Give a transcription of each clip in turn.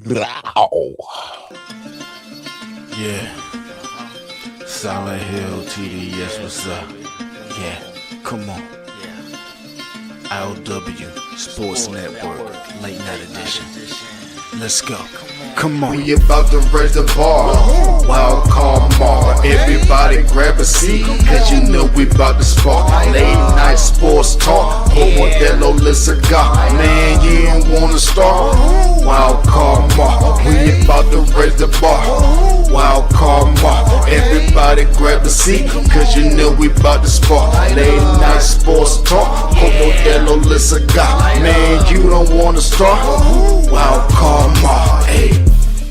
Blow. Yeah. Silent Hill TDS, what's up? Yeah, come on. I.O.W. Sports Network, late night edition. Let's go. Come on. We about to raise the bar. Wild card mark. Everybody grab a seat, cause you know we about to spark. Late night sports talk. Modelo Le Cigar. Man, you don't wanna start. Wild card mark. We about to raise the bar. Wild card mark. Everybody grab a seat, cause you know we about to spark. Late night sports talk. Modelo Le Cigar. Man, you don't wanna start. Wild card mark. Hey.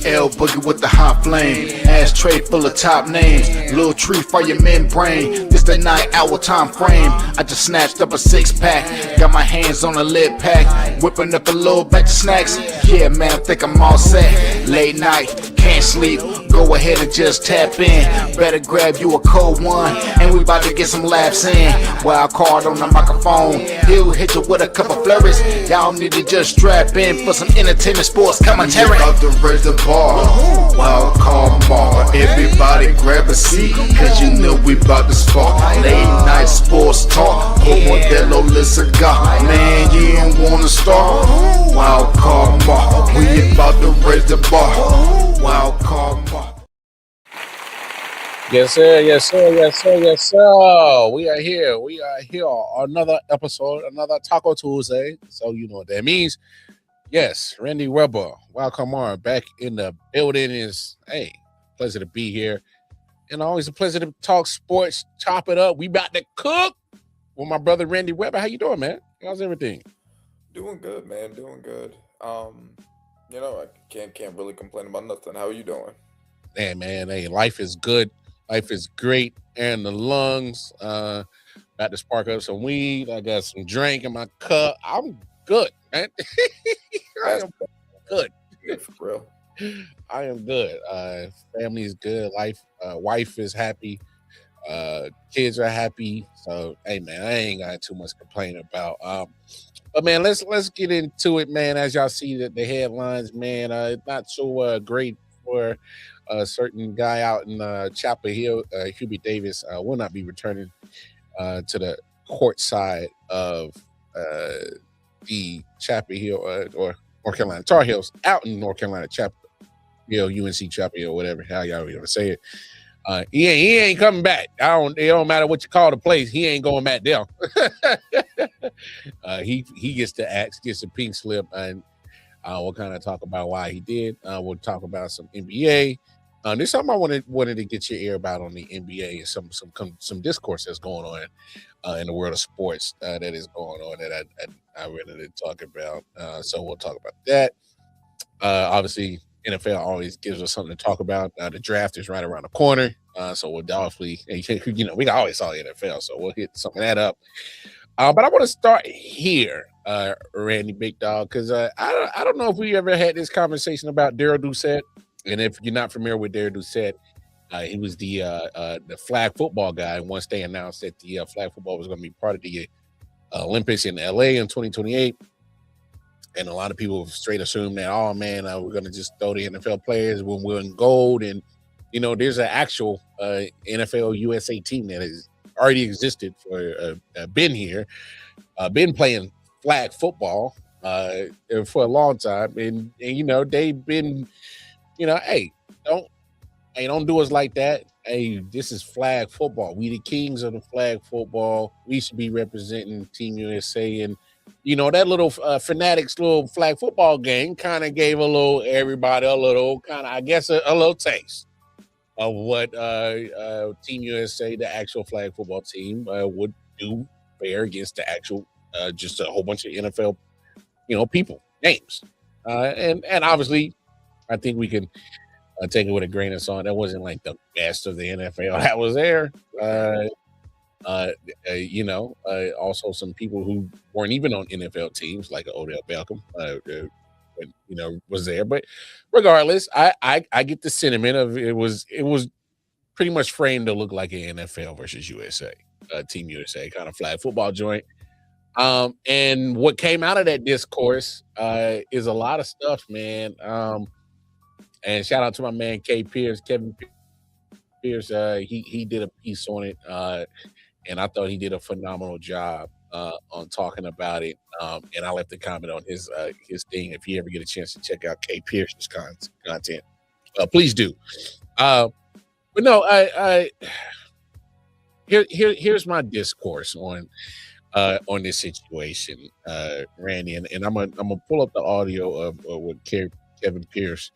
L Boogie with the hot flame, ashtray full of top names, little tree for your membrane. This the 9-hour time frame. I just snatched up a 6-pack, got my hands on a lid pack, whipping up a little batch of snacks. Yeah, man, I think I'm all set. Late night, can't sleep. Go ahead and just tap in. Better grab you a cold one, and we about to get some laughs in. Wild card on the microphone, he'll hit you with a couple flurries. Y'all need to just strap in for some entertainment sports commentary. We about to raise the bar. Wild card mark. Everybody grab a seat, cause you know we about to spark. Late night sports talk. Modelo Le Cigar. Man, you don't wanna start. Wild card mark. We about to raise the bar. Wild card mark. Yes, sir. Yes, sir. Yes, sir. Yes, sir. We are here. We are here. Another episode, another Taco Tuesday. So you know what that means. Yes, Randy Weber, welcome on back in the building. Is pleasure to be here, and always a pleasure to talk sports, chop it up. We about to cook with my brother Randy Weber. How you doing, man? How's everything? Doing good, man. Doing good. I can't really complain about nothing. How are you doing? Man, hey, life is good. Life is great. Air in the lungs. About to spark up some weed. I got some drink in my cup. I'm good, man. I am good. For real. I am good. Family is good. Wife is happy. Kids are happy. So, hey, man, I ain't got too much to complain about. But man, let's get into it, man. As y'all see the headlines, man, not so great for a certain guy out in Chapel Hill. Hubey Davis will not be returning to the court side of the Chapel Hill or North Carolina Tar Heels out in North Carolina Chapel Hill, UNC Chapel Hill, whatever how y'all want to say it. He ain't coming back. It don't matter what you call the place. He ain't going back there. He gets the axe, gets the pink slip, and we'll kind of talk about why he did. We'll talk about some NBA. There's something I wanted to get your ear about on the NBA and some discourse that's going on in the world of sports that is going on that I really didn't talk about. So we'll talk about that. Obviously, NFL always gives us something to talk about. The draft is right around the corner. So we'll definitely, we always saw the NFL, so we'll hit some of that up. But I want to start here, Randy Big Dog, because I don't know if we ever had this conversation about Daryl Doucette. And if you're not familiar with Daryl Doucette, he was the flag football guy. Once they announced that the flag football was going to be part of the Olympics in LA in 2028, and a lot of people straight assumed that, oh man, we're going to just throw the NFL players when we're in gold. And there's an actual NFL USA team that has already existed for been here, been playing flag football for a long time, and they've been. Hey, don't do us like that. Hey, this is flag football. We the kings of the flag football. We should be representing Team USA. And, that little Fanatics little flag football game kind of gave everybody a little kind of, I guess, a little taste of what Team USA, the actual flag football team, would do fair against the actual, just a whole bunch of NFL, people, names. And obviously, I think we can take it with a grain of salt. That wasn't like the best of the NFL that was there. Also some people who weren't even on NFL teams, like Odell Beckham, was there. But regardless, I get the sentiment of it was pretty much framed to look like an NFL versus USA, Team USA kind of flag football joint. And what came out of that discourse is a lot of stuff, man. And shout out to my man Kevin Pierce. He did a piece on it, and I thought he did a phenomenal job on talking about it. And I left a comment on his thing. If you ever get a chance to check out K Pierce's content, please do. But no, here's my discourse on this situation, Randy, and I'm gonna pull up the audio of what Kevin Pierce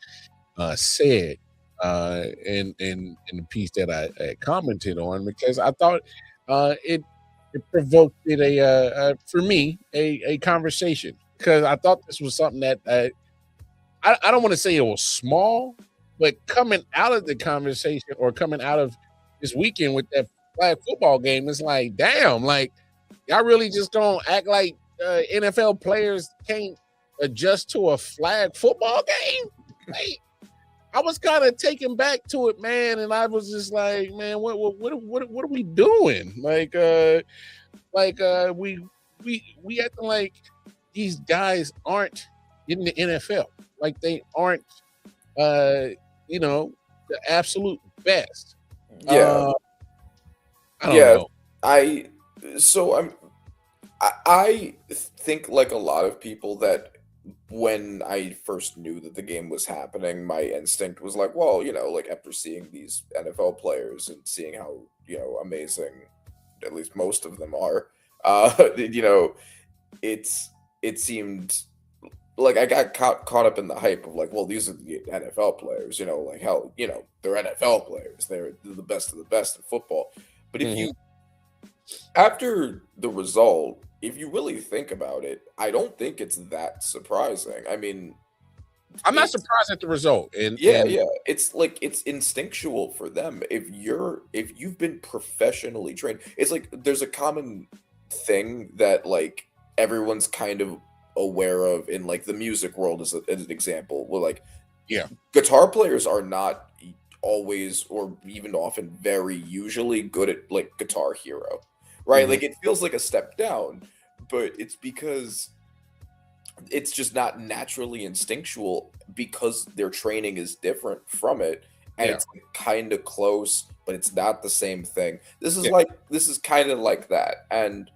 said in the piece that I commented on, because I thought it provoked it for me a conversation, because I thought this was something that I don't want to say it was small, but coming out of the conversation or coming out of this weekend with that flag football game, it's like, damn, like y'all really just gonna act like NFL players can't adjust to a flag football game? Like, I was kind of taken back to it, man, and I was just like, man, what are we doing? Like we acting like these guys aren't in the NFL, like they aren't, the absolute best. Yeah, I don't know. I think, like a lot of people, that when I first knew that the game was happening, my instinct was like, well, like after seeing these NFL players and seeing how, amazing at least most of them are, it seemed like I got caught up in the hype of like, well, these are the NFL players, like hell, they're NFL players. They're the best of the best in football. But if after the result, if you really think about it, I don't think it's that surprising. I mean, I'm not surprised at the result. And it's like it's instinctual for them. If you've been professionally trained, it's like there's a common thing that like everyone's kind of aware of in like the music world as an example. Where like guitar players are not always or even often very usually good at like Guitar Hero. Right? Like it feels like a step down, but it's because it's just not naturally instinctual because their training is different from it. And it's like kind of close, but it's not the same thing. This is kind of like that. And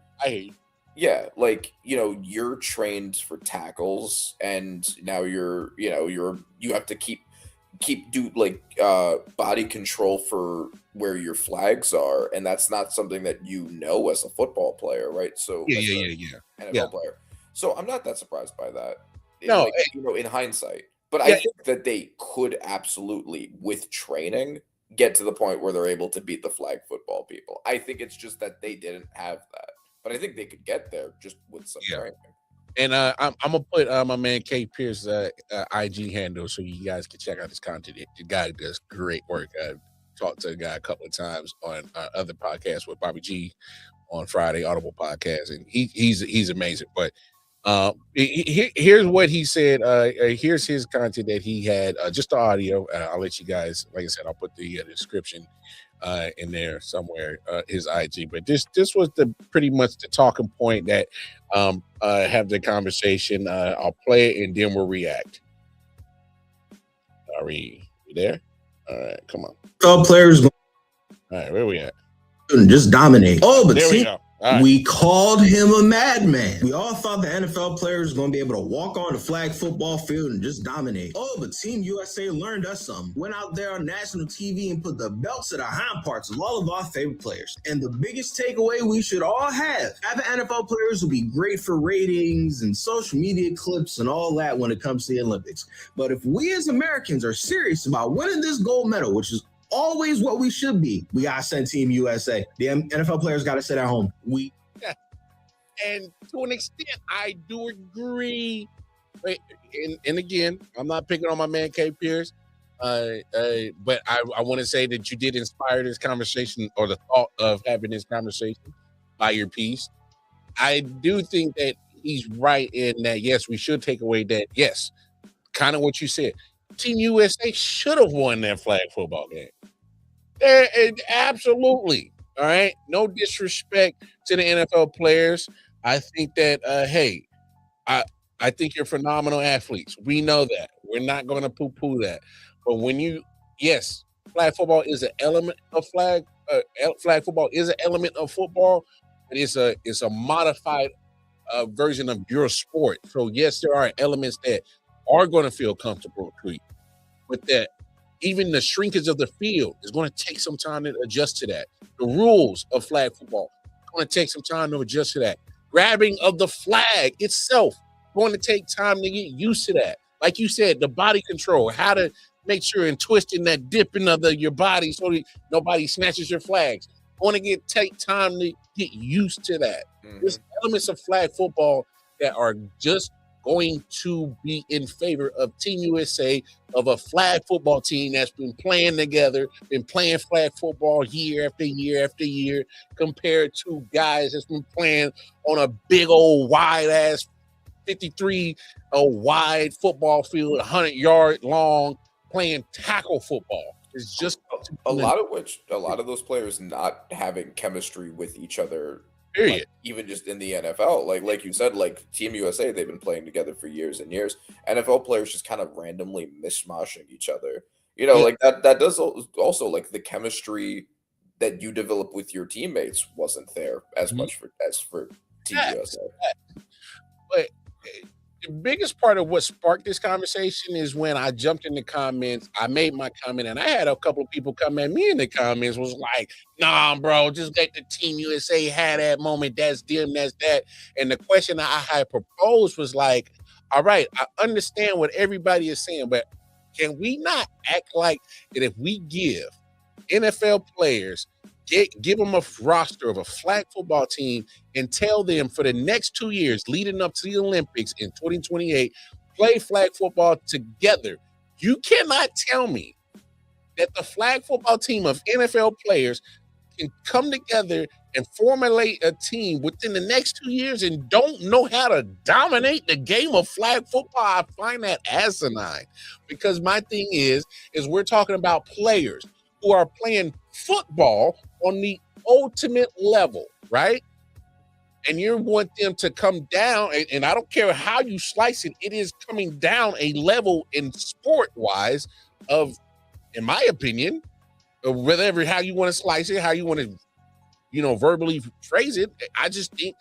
like, you're trained for tackles and now you have to keep body control for where your flags are, and that's not something that as a football player, right? So NFL player. So I'm not that surprised by that. No, in hindsight. But I think that they could absolutely, with training, get to the point where they're able to beat the flag football people. I think it's just that they didn't have that. But I think they could get there just with some training. And I'm gonna put my man K Pierce's IG handle so you guys can check out his content. The guy does great work. I've talked to the guy a couple of times on other podcasts with Bobby G on Friday, Audible podcast, and he's amazing. But here's what he said. Here's his content that he had, just the audio. I'll let you guys, like I said, I'll put the description in there somewhere, his IG. But this was pretty much the talking point that have the conversation. I'll play it and then we'll react. Are we there? All right, come on. All players. All right, where we at? Just dominate. Oh, but there we go. Right. We called him a madman. We all thought the NFL players were going to be able to walk on the flag football field and just dominate. Oh, but Team USA learned us something. Went out there on national TV and put the belts to the hind parts of all of our favorite players. And the biggest takeaway we should all have, having NFL players will be great for ratings and social media clips and all that when it comes to the Olympics. But if we as Americans are serious about winning this gold medal, which is always what we should be, we gotta send Team USA. The NFL players gotta sit at home. And to an extent, I do agree. And again, I'm not picking on my man K Pierce, but I want to say that you did inspire this conversation, or the thought of having this conversation, by your piece. I do think that he's right in that. Yes, we should take away that. Yes, kind of what you said. Team USA should have won that flag football game. Absolutely. All right. No disrespect to the NFL players. I think that, hey, I think you're phenomenal athletes. We know that. We're not going to poo-poo that. But yes, flag football is an element of flag football is an element of football, but it's a modified version of your sport. So yes, there are elements that are going to feel comfortable to you, but that even the shrinkage of the field is going to take some time to adjust to that. The rules of flag football are going to take some time to adjust to that. Grabbing of the flag itself going to take time to get used to that. Like you said, the body control, how to make sure and twisting that dipping of your body so that nobody snatches your flags. Going to take time to get used to that. There's elements of flag football that are just going to be in favor of Team USA, of a flag football team that's been playing together, been playing flag football year after year after year, compared to guys that's been playing on a big old wide ass 53 wide football field, 100-yard long, playing tackle football. It's just a lot of those players not having chemistry with each other. Period. Like, even just in the NFL, like you said, like Team USA, they've been playing together for years and years. NFL players just kind of randomly mishmashing each other. Like that does also, like, the chemistry that you develop with your teammates wasn't there as much as for Team USA. But the biggest part of what sparked this conversation is when I jumped in the comments, I made my comment, and I had a couple of people come at me in the comments, was like, nah, bro, just let the Team USA have that moment. That's them, that's that. And the question I had proposed was like, all right, I understand what everybody is saying, but can we not act like that if we give NFL players, give them a roster of a flag football team and tell them for the next 2 years leading up to the Olympics in 2028, play flag football together. You cannot tell me that the flag football team of NFL players can come together and formulate a team within the next 2 years and don't know how to dominate the game of flag football. I find that asinine, because my thing is we're talking about players who are playing football on the ultimate level, right? And you want them to come down, and I don't care how you slice it, it is coming down a level in sport-wise of, in my opinion, whatever, how you want to slice it, how you want to, verbally phrase it. I just think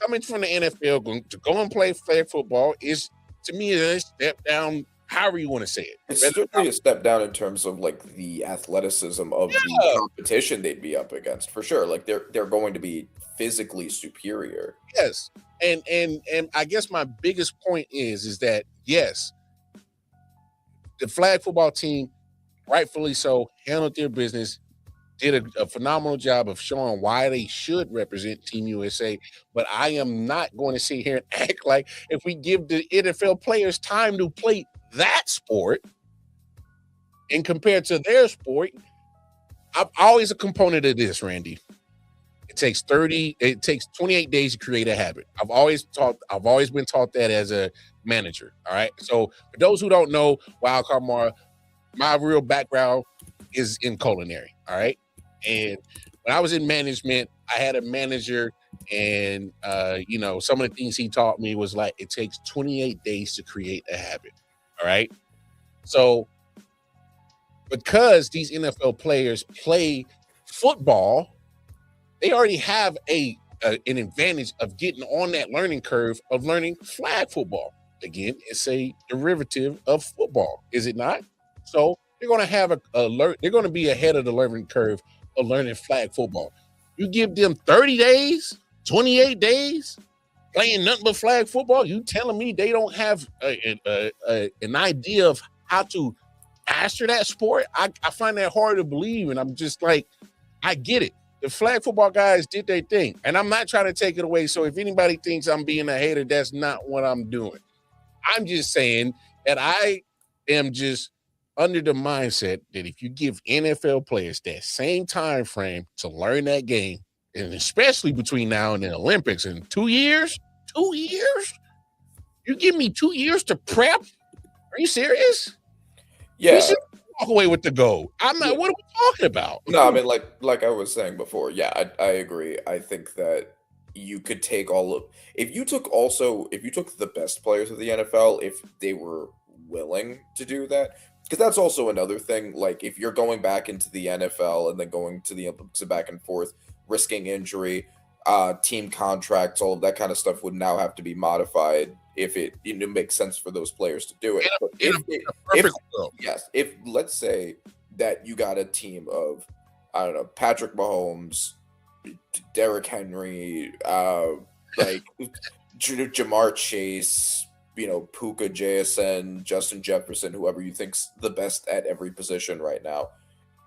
coming from the NFL to go and play flag football is, to me, a step down. However you want to say it. It's certainly a step down in terms of like the athleticism of the competition they'd be up against, for sure. Like they're going to be physically superior. Yes. And I guess my biggest point is that yes, the flag football team, rightfully so, handled their business, did a phenomenal job of showing why they should represent Team USA. But I am not going to sit here and act like if we give the NFL players time to play that sport and compared to their sport, I'm always a component of this, Randy. It takes 28 days to create a habit. I've always been taught that as a manager. All right. So for those who don't know, Wildcard Mara, my real background is in culinary. All right. And when I was in management, I had a manager, and some of the things he taught me was like, it takes 28 days to create a habit. All right. So because these NFL players play football, they already have an advantage of getting on that learning curve of learning flag football. Again, it's a derivative of football, is it not? So they're going to have they're going to be ahead of the learning curve of learning flag football. You give them 30 days, 28 days, playing nothing but flag football, you telling me they don't have an idea of how to master that sport? I find that hard to believe, and I'm just like, I get it. The flag football guys did their thing, and I'm not trying to take it away. So if anybody thinks I'm being a hater, that's not what I'm doing. I'm just saying that I am just under the mindset that if you give NFL players that same time frame to learn that game, and especially between now and the Olympics in 2 years, you give me 2 years to prep? Are you serious? Yeah. We should walk away with the gold. I'm not. Yeah. What are we talking about? No, I mean, like I was saying before. Yeah, I agree. I think that you could take if you took the best players of the NFL, if they were willing to do that. Because that's also another thing. Like, if you're going back into the NFL and then going to the Olympics and back and forth, risking injury, team contracts, all of that kind of stuff would now have to be modified if it makes sense for those players to do it. But if let's say that you got a team of, I don't know, Patrick Mahomes, Derrick Henry, like Jamar Chase, Puka, JSN, Justin Jefferson, whoever you think's the best at every position right now,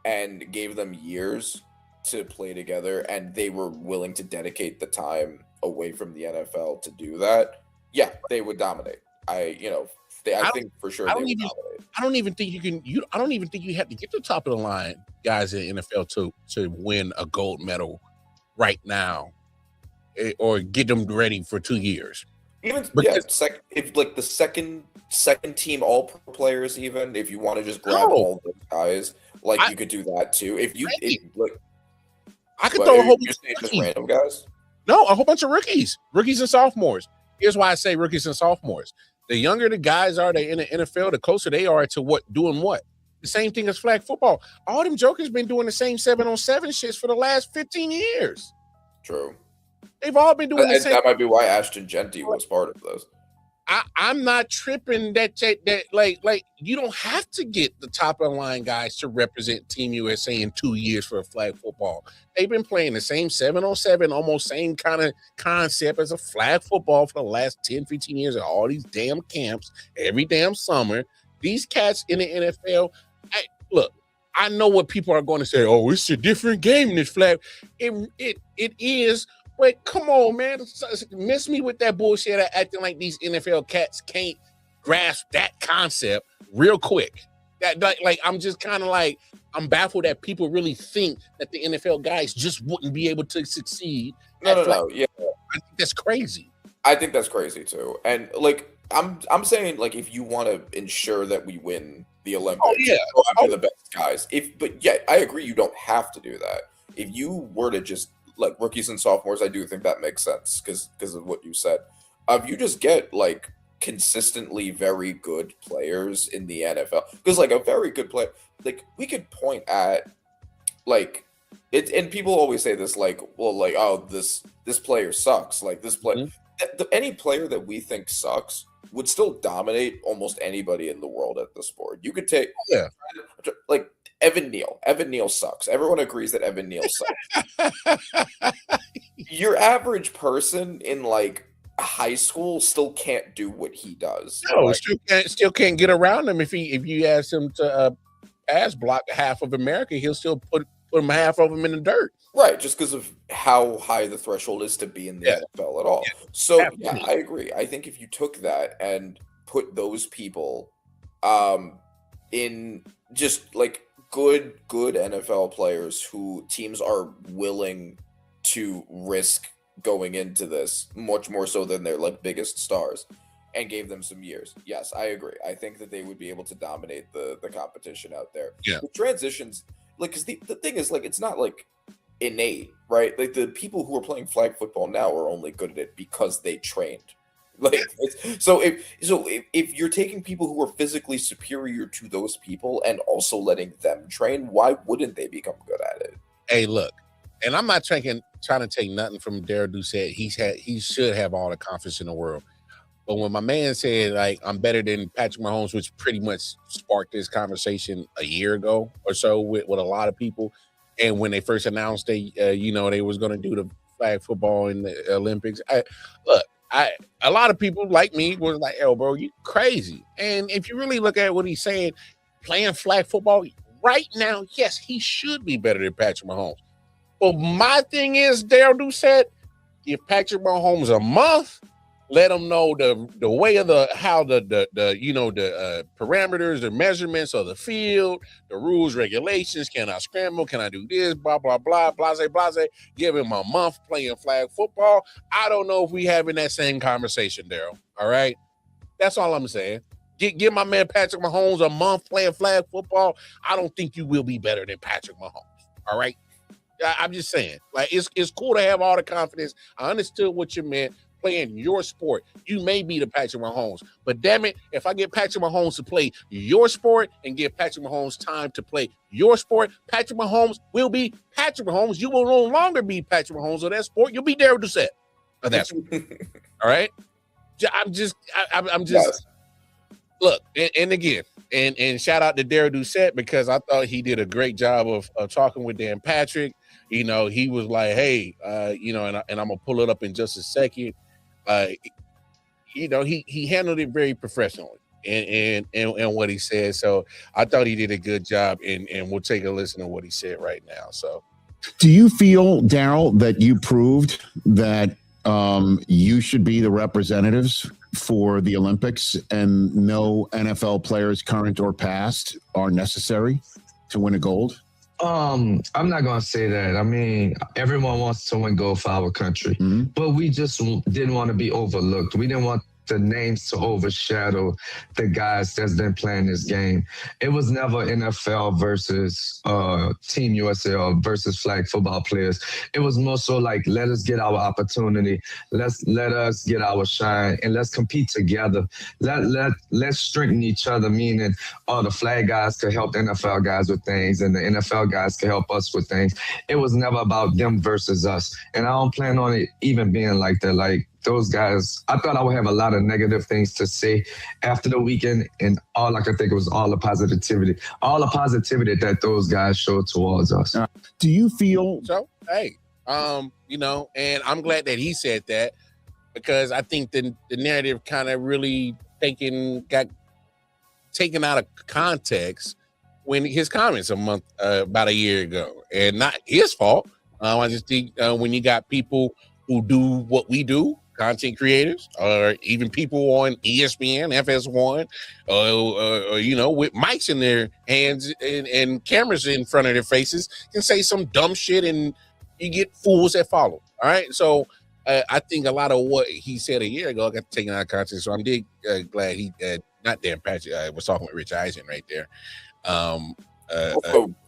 and gave them years to play together, and they were willing to dedicate the time away from the NFL to do that, yeah, they would dominate. I think for sure they would dominate. I don't even think I don't even think you have to get to the top of the line guys in the NFL to win a gold medal right now, or get them ready for 2 years. Even if like the second team all pro players, even if you want to just grab all those guys, like you could do that too. I could throw a whole bunch of just random guys. No, a whole bunch of rookies and sophomores. Here's why I say rookies and sophomores. The younger the guys are in the NFL, the closer they are to doing what. The same thing as flag football. All them jokers been doing the same 7-on-7 shits for the last 15 years. True. They've all been doing the same. That might be why Ashton Genty was part of this. I'm not tripping that like you don't have to get the top of the line guys to represent Team USA in 2 years for a flag football. They've been playing the same 7-on-7, almost same kind of concept as a flag football for the last 10, 15 years at all these damn camps every damn summer. These cats in the NFL, look, I know what people are going to say. Oh, it's a different game in this flag. It is. Wait, come on, man. Miss me with that bullshit acting like these NFL cats can't grasp that concept real quick. I'm just kind of like, I'm baffled that people really think that the NFL guys just wouldn't be able to succeed. No. Yeah. I think that's crazy. I think that's crazy too. And like, I'm saying, like, if you want to ensure that we win the Olympics, go after the best guys. But I agree, you don't have to do that. If you were to just like rookies and sophomores, I do think that makes sense because of what you said. If you just get like consistently very good players in the NFL, because like a very good player, like we could point at like it, and people always say this, like, well, like, oh, this player sucks, like this player. Any player that we think sucks would still dominate almost anybody in the world at the sport. You could take like Evan Neal. Evan Neal sucks. Everyone agrees that Evan Neal sucks. Your average person in like high school still can't do what he does. No, like, still can't get around him. If you ask him to pass block half of America, he'll still put him half of them in the dirt. Right, just because of how high the threshold is to be in the NFL at all. So I agree. I think if you took that and put those people in just like good NFL players who teams are willing to risk going into this much more so than their like biggest stars, and gave them some years. Yes, I agree. I think that they would be able to dominate the competition out there. Yeah. The transitions, like, because the thing is, like, it's not like innate, right? Like the people who are playing flag football now are only good at it because they trained. Like, so if you're taking people who are physically superior to those people and also letting them train, why wouldn't they become good at it? Hey, look, and I'm not trying to take nothing from Derek Doucette. He should have all the confidence in the world. But when my man said, like, I'm better than Patrick Mahomes, which pretty much sparked this conversation a year ago or so with a lot of people, and when they first announced they was going to do the flag football in the Olympics, a lot of people like me was like, "Oh, bro, you crazy." And if you really look at what he's saying, playing flag football right now, yes, he should be better than Patrick Mahomes. But my thing is, Daryl Doucette, give Patrick Mahomes a month, let him know the way of the parameters, the measurements of the field, the rules, regulations. Can I scramble? Can I do this? Blah blah blah. Blase blase. Give him a month playing flag football. I don't know if we having that same conversation, Daryl. All right, that's all I'm saying. Give my man Patrick Mahomes a month playing flag football. I don't think you will be better than Patrick Mahomes. All right. I'm just saying, like, it's cool to have all the confidence. I understood what you meant. playing your sport. You may be the Patrick Mahomes, but damn it, if I get Patrick Mahomes to play your sport and give Patrick Mahomes time to play your sport, Patrick Mahomes will be Patrick Mahomes. You will no longer be Patrick Mahomes of that sport. You'll be Daryl Doucette of that sport. All right? I'm just yes. Look, and again, and shout out to Daryl Doucette, because I thought he did a great job of talking with Dan Patrick. You know, he was like, hey, you know, and I'm gonna pull it up in just a second. You know, he handled it very professionally and what he said. So I thought he did a good job, and we'll take a listen to what he said right now. So do you feel, Daryl, that you proved that you should be the representatives for the Olympics and no NFL players, current or past, are necessary to win a gold? I'm not gonna say that. I mean, everyone wants to win gold for our country, but we just didn't want to be overlooked. We didn't want the names to overshadow the guys that's been playing this game. It was never NFL versus Team USA or versus flag football players. It was more so like, let us get our opportunity, let us get our shine, and let's compete together. Let's strengthen each other, meaning the flag guys could help the NFL guys with things, and the NFL guys could help us with things. It was never about them versus us, and I don't plan on it even being like that. Like, those guys, I thought I would have a lot of negative things to say after the weekend, and all I could think was all the positivity that those guys showed towards us. Do you feel so? Hey, you know, and I'm glad that he said that, because I think the narrative kind of really got taken out of context when his comments about a year ago, and not his fault. I just think when you got people who do what we do, content creators, or even people on ESPN, FS1, or you know, with mics in their hands and cameras in front of their faces, can say some dumb shit, and you get fools that follow. All right, so I think a lot of what he said a year ago got taken out of context. So I'm glad he not Dan Patrick. I was talking with Rich Eisen right there.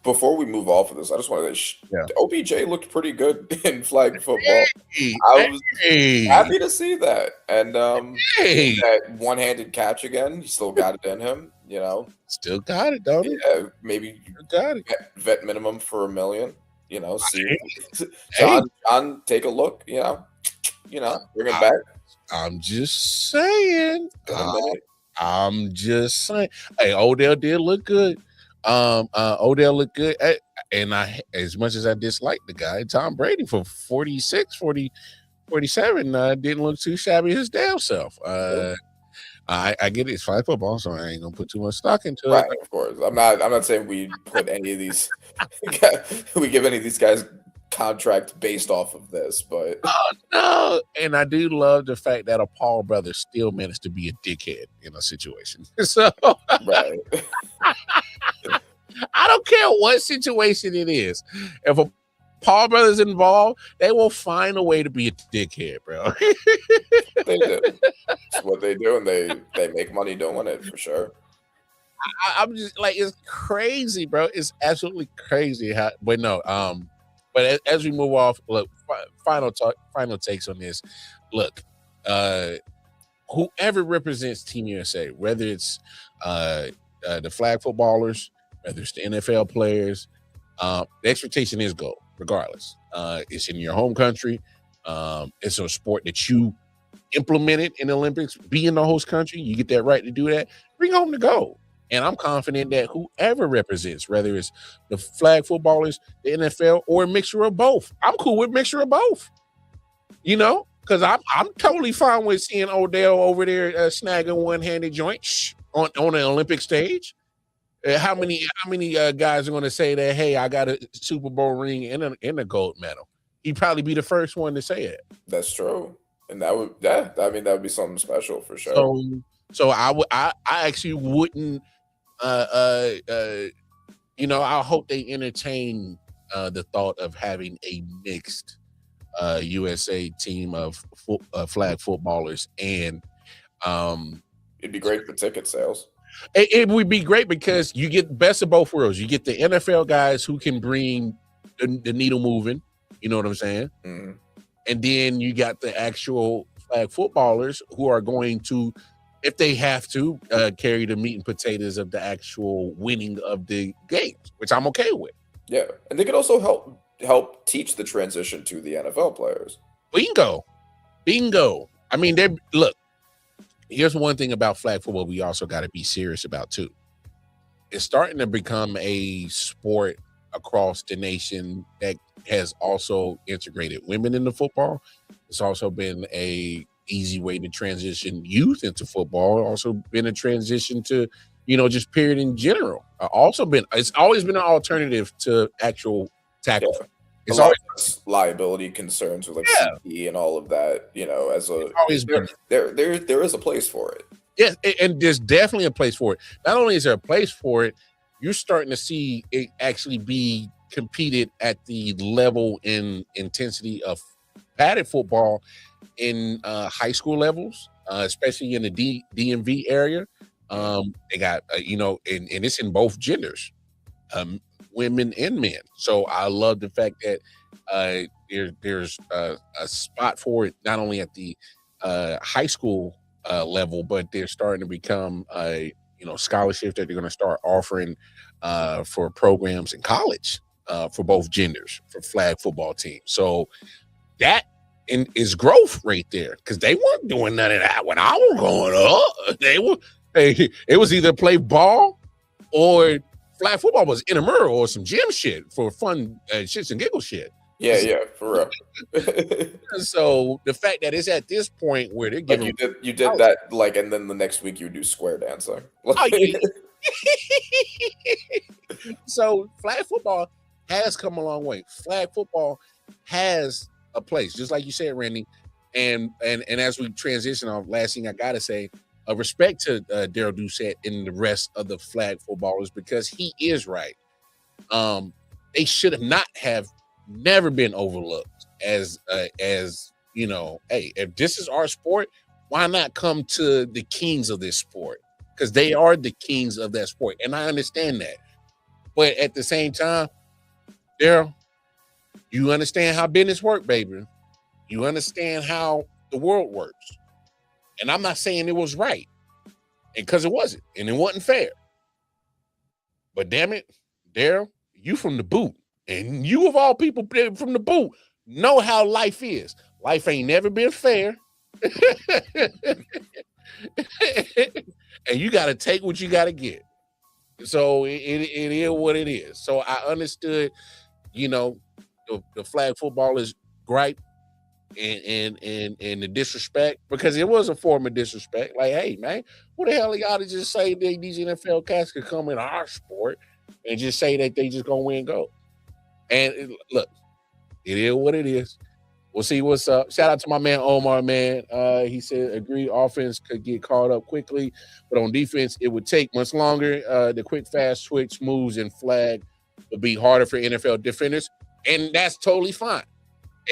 Before we move off of this, I just wanted to OBJ looked pretty good in flag football. I was happy to see that. And that one-handed catch again, he still got it in him, you know. Still got it, don't he? Yeah, maybe got it. Vet minimum for $1 million, you know. See, John, take a look, you know, bring him back. I'm just saying. I'm just saying. Hey, Odell did look good. Odell looked good, and as much as I dislike the guy, Tom Brady for 47 didn't look too shabby his damn self. I get it's flag football, so I ain't gonna put too much stock into it. Right, of course. I'm not saying we put any of these we give any of these guys contract based off of this, but no. And I do love the fact that a Paul brother still managed to be a dickhead in a situation. So right. I don't care what situation it is. If a Paul brother's involved, they will find a way to be a dickhead, bro. They do. It's what they do, and they make money doing it for sure. I'm just like, it's crazy, bro. It's absolutely crazy how. But no, but as we move off, look, final takes on this. Look, whoever represents Team USA, whether it's the flag footballers, whether it's the NFL players, the expectation is gold, regardless. It's in your home country. It's a sport that you implemented in the Olympics. Be in the host country, you get that right to do that. Bring home the gold. And I'm confident that whoever represents, whether it's the flag footballers, the NFL, or a mixture of both, I'm cool with mixture of both. You know, because I'm totally fine with seeing Odell over there snagging one-handed joints on an Olympic stage. How many guys are going to say that? Hey, I got a Super Bowl ring and a gold medal. He'd probably be the first one to say it. That's true, and that would be something special for sure. So I actually wouldn't. You know, I hope they entertain the thought of having a mixed USA team of flag footballers, and it'd be great for ticket sales. It would be great because you get the best of both worlds. You get the NFL guys who can bring the needle moving. You know what I'm saying? Mm-hmm. And then you got the actual flag footballers who are going to, if they have to, carry the meat and potatoes of the actual winning of the games, which I'm okay with. Yeah, and they could also help teach the transition to the NFL players. Bingo. I mean, look. Here's one thing about flag football we also got to be serious about too. It's starting to become a sport across the nation that has also integrated women into football. It's also been a easy way to transition youth into football. Also been a transition to, just period in general. It's always been an alternative to actual tackle. Yeah. It's a lot always of liability concerns with CP and all of that. There is a place for it. Yes, and there's definitely a place for it. Not only is there a place for it, you're starting to see it actually be competed at the level and intensity of padded football in high school levels, especially in the DMV area. They got, and it's in both genders, women and men. So I love the fact that there's a spot for it, not only at the high school level, but they're starting to become scholarships that they're going to start offering for programs in college for both genders for flag football teams. So that is growth right there, because they weren't doing none of that when I was growing up. It was either play ball or flag football was intramural or some gym shit for fun shits and giggle shit. Yeah, for real. So the fact that it's at this point where they're giving you did that, and then the next week you do square dancing. So flag football has come a long way. Flag football has a place, just like you said, Randy. And as we transition off, last thing I gotta say, respect to Daryl Doucette and the rest of the flag footballers, because he is right. They should have never been overlooked as hey, if this is our sport, why not come to the kings of this sport? Because they are the kings of that sport, and I understand that. But at the same time, Daryl, you understand how business works, baby. You understand how the world works. And I'm not saying it was right, and because it wasn't, and it wasn't fair. But damn it, Daryl, you from the boot, and you of all people from the boot know how life is. Life ain't never been fair. And you got to take what you got to get. So it is what it is. So I understood, the flag football is gripe and the disrespect, because it was a form of disrespect. Like, hey, man, what the hell are y'all to just say that these NFL cats could come in our sport and just say that they just gonna win gold? And look, it is what it is. We'll see what's up. Shout out to my man Omar, man. He said, agree, offense could get caught up quickly, but on defense, it would take much longer. The quick, fast switch moves and flag would be harder for NFL defenders, and that's totally fine.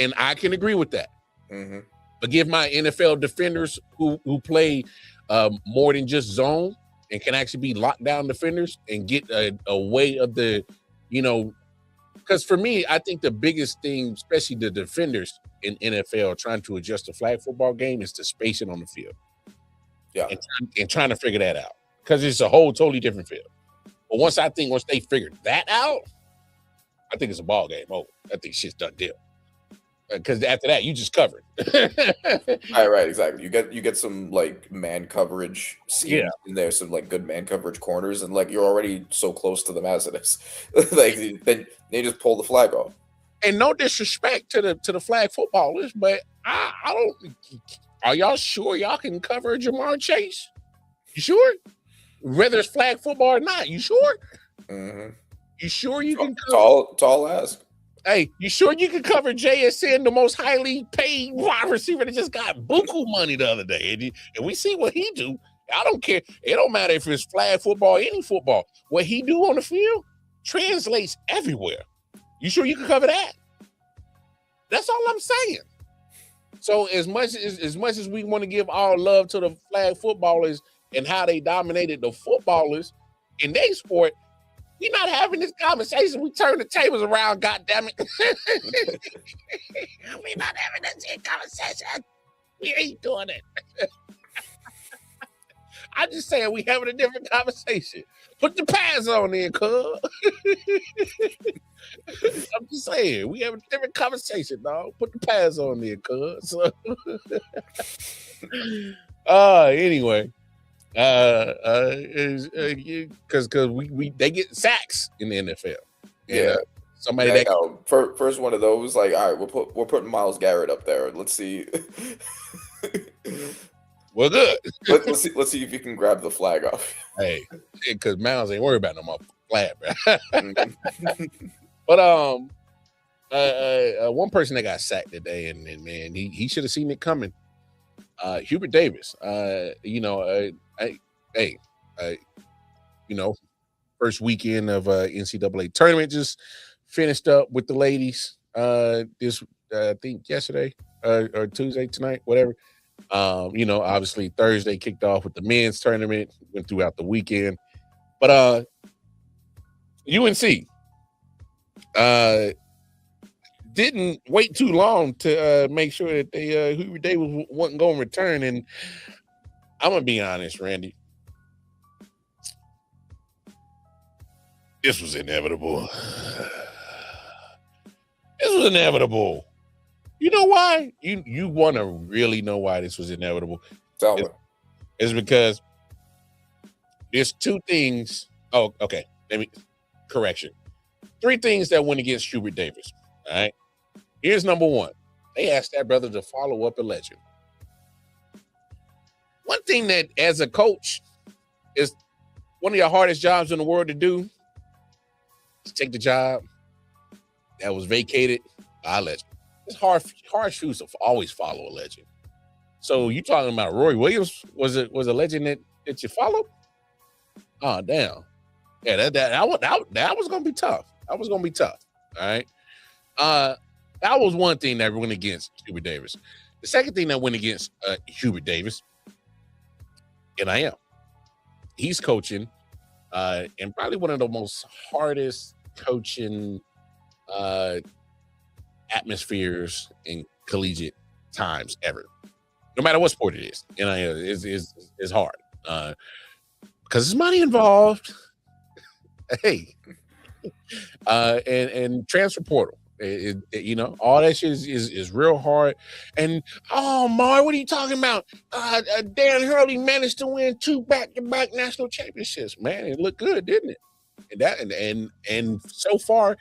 And I can agree with that. Mm-hmm. But give my NFL defenders who play more than just zone and can actually be lockdown defenders and get a way of the, because for me, I think the biggest thing, especially the defenders in NFL trying to adjust the flag football game, is the spacing on the field. Yeah. And trying to figure that out, because it's a whole totally different field. But once they figure that out, I think it's a ball game over. I think shit's done deal. Because after that, you just covered. Right, exactly. You get some man coverage schemes in there, some good man coverage corners, and you're already so close to them as it is. Then they just pull the flag off. And no disrespect to the flag footballers, but I don't. Are y'all sure y'all can cover Jamar Chase? You sure? Whether it's flag football or not, you sure? Mm-hmm. You sure you can cover? Tall ask. Hey, you sure you can cover JSN, the most highly paid wide receiver that just got buku money the other day? And we see what he do. I don't care. It don't matter if it's flag football, any football. What he do on the field translates everywhere. You sure you can cover that? That's all I'm saying. So as much as we want to give our love to the flag footballers and how they dominated the footballers in their sport, we're not having this conversation. We turn the tables around, goddammit. We're not having this conversation. We ain't doing it. I'm just saying we having a different conversation. Put the pads on there, cuz. I'm just saying we having a different conversation, dog. Put the pads on there, cuz. Anyway. Because they get sacks in the NFL. Yeah. Somebody that first one of those, like, all right, we're putting Myles Garrett up there. Let's see. Well, good. let's see if you can grab the flag off. Hey, because Myles ain't worried about no more flag, bro. But one person that got sacked today, and man, he should have seen it coming. Hubert Davis. First weekend of NCAA tournament just finished up with the ladies. This I think yesterday or Tuesday tonight, whatever. Obviously Thursday kicked off with the men's tournament, went throughout the weekend. But UNC didn't wait too long to make sure that Hubert Davis wasn't going to return. And I'm gonna be honest, Randy. This was inevitable. This was inevitable. You know why? You want to really know why this was inevitable? Tell me. It's because there's two things. Oh, okay. Correction. Three things that went against Hubert Davis. All right. Here's number one. They asked that brother to follow up a legend. One thing that, as a coach, is one of your hardest jobs in the world to do is take the job that was vacated by a legend. It's hard shoes to always follow a legend. So you talking about Roy Williams was a legend that you followed? Oh, damn. Yeah, that was gonna be tough. That was gonna be tough. All right. That was one thing that went against Hubert Davis. The second thing that went against Hubert Davis, NIL. He's coaching, and probably one of the most hardest coaching atmospheres in collegiate times ever. No matter what sport it is, NIL is hard because there's money involved. Hey, and transfer portal. All that shit is real hard. And Mar, what are you talking about? Dan Hurley managed to win 2 back-to-back national championships. Man, it looked good, didn't it? And so far,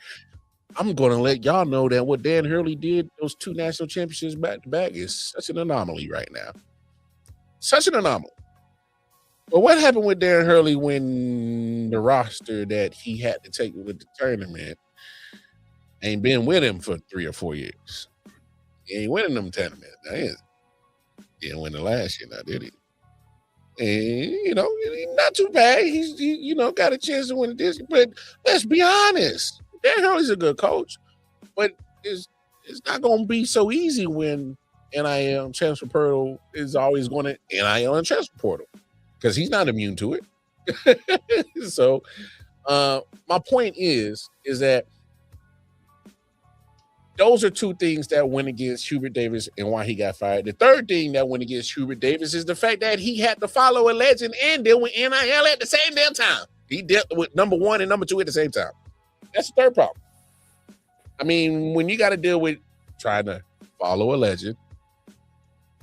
I'm going to let y'all know that what Dan Hurley did, those 2 national championships back-to-back, is such an anomaly right now. Such an anomaly. But what happened with Dan Hurley when the roster that he had to take with the tournament ain't been with him for 3 or 4 years? He ain't winning them tournaments. He didn't win the last year now, did he? And, not too bad. He got a chance to win this. But let's be honest. Dan Hurley's a good coach. But it's not going to be so easy when NIL transfer portal is always going to NIL and transfer portal. Because he's not immune to it. So my point is that those are 2 things that went against Hubert Davis and why he got fired. The third thing that went against Hubert Davis is the fact that he had to follow a legend and deal with NIL at the same damn time. He dealt with number 1 and number 2 at the same time. That's the third problem. I mean, when you got to deal with trying to follow a legend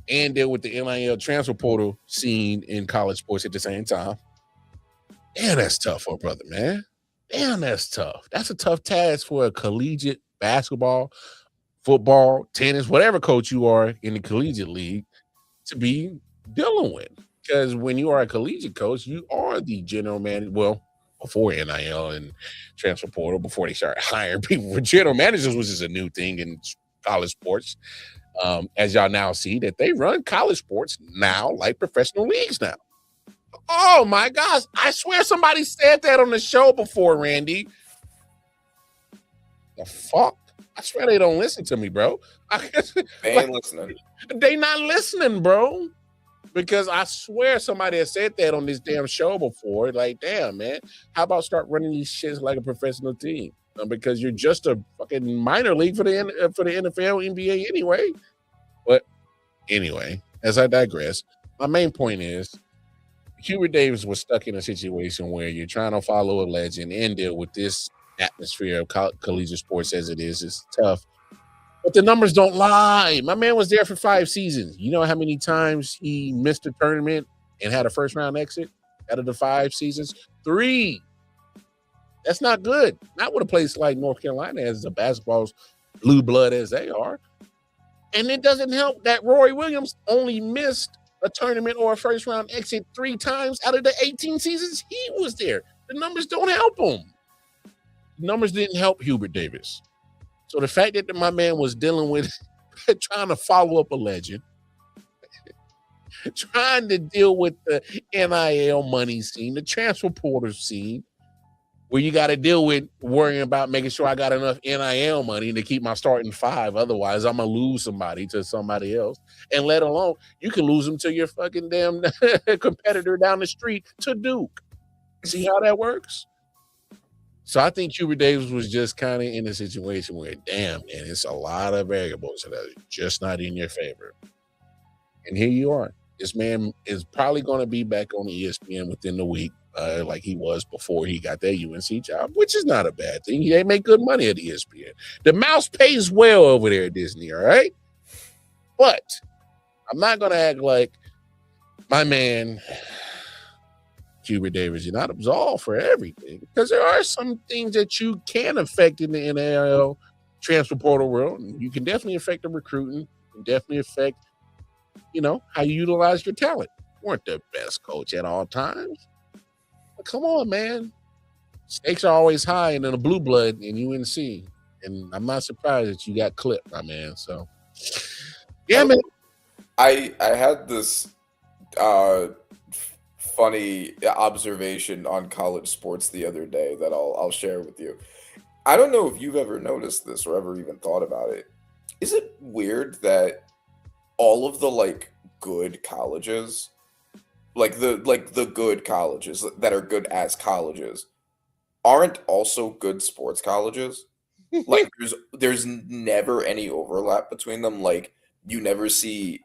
and deal with the NIL transfer portal scene in college sports at the same time, damn, that's tough for a brother, man. Damn, that's tough. That's a tough task for a collegiate basketball, football, tennis, whatever coach you are in the collegiate league to be dealing with. Because when you are a collegiate coach, you are the general manager. Well, before NIL and transfer portal, before they started hiring people for general managers, which is a new thing in college sports. As y'all now see that they run college sports now like professional leagues now. Oh my gosh. I swear somebody said that on the show before, Randy. The fuck? I swear they don't listen to me, bro. They ain't listening. They not listening, bro. Because I swear somebody has said that on this damn show before. Like, damn, man. How about start running these shits like a professional team? Because you're just a fucking minor league for the NFL, NBA anyway. But anyway, as I digress, my main point is Hubert Davis was stuck in a situation where you're trying to follow a legend and deal with this atmosphere of collegiate sports as it is. It's tough. But the numbers don't lie. My man was there for 5 seasons. You know how many times he missed a tournament and had a first-round exit out of the 5 seasons? 3. That's not good. Not with a place like North Carolina as a basketball's blue blood as they are. And it doesn't help that Roy Williams only missed a tournament or a first-round exit 3 times out of the 18 seasons he was there. The numbers don't help him. The numbers didn't help Hubert Davis. So the fact that my man was dealing with trying to follow up a legend, trying to deal with the NIL money scene, the transfer portal scene, where you got to deal with worrying about making sure I got enough NIL money to keep my starting 5. Otherwise, I'm going to lose somebody to somebody else. And let alone, you can lose them to your fucking damn competitor down the street to Duke. See how that works? So I think Hubert Davis was just kind of in a situation where, damn, man, it's a lot of variables that are just not in your favor. And here you are. This man is probably going to be back on ESPN within the week, like he was before he got that UNC job, which is not a bad thing. They make good money at ESPN. The mouse pays well over there at Disney, all right? But I'm not going to act like my man Hubert Davis, you're not absolved for everything, because there are some things that you can affect in the NIL transfer portal world. And you can definitely affect the recruiting, you can definitely affect, how you utilize your talent. You weren't the best coach at all times. But come on, man. Stakes are always high in the blue blood in UNC. And I'm not surprised that you got clipped, my man. So, yeah, man. I had this funny observation on college sports the other day that I'll share with you. I don't know if you've ever noticed this or ever even thought about it. Is it weird that all of the good colleges, the good colleges that are good as colleges, aren't also good sports colleges? There's never any overlap between them. You never see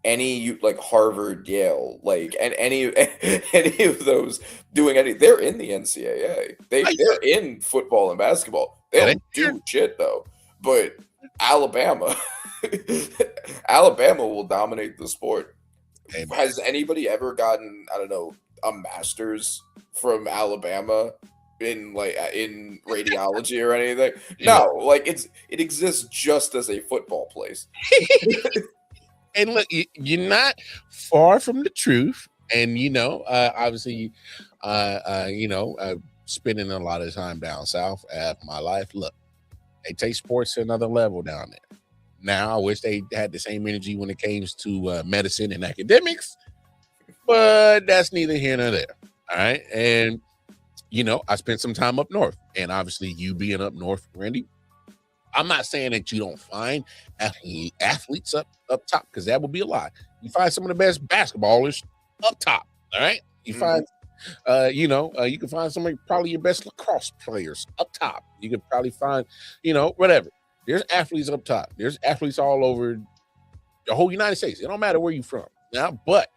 any Harvard, Yale, and any of those doing any. They're in the NCAA. They're in football and basketball. They don't do shit though. But Alabama will dominate the sport. Has anybody ever gotten, I don't know, a master's from Alabama in radiology or anything? No, it exists just as a football place. And look, you're not far from the truth. And, obviously, spending a lot of time down south at my life. Look, they take sports to another level down there. Now, I wish they had the same energy when it came to medicine and academics, but that's neither here nor there. All right. And, I spent some time up north, and obviously you being up north, Randy, I'm not saying that you don't find athletes up top, because that would be a lie. You find some of the best basketballers up top. All right. You find, you can find probably your best lacrosse players up top. You could probably find, whatever. There's athletes up top. There's athletes all over the whole United States. It don't matter where you're from. Now, but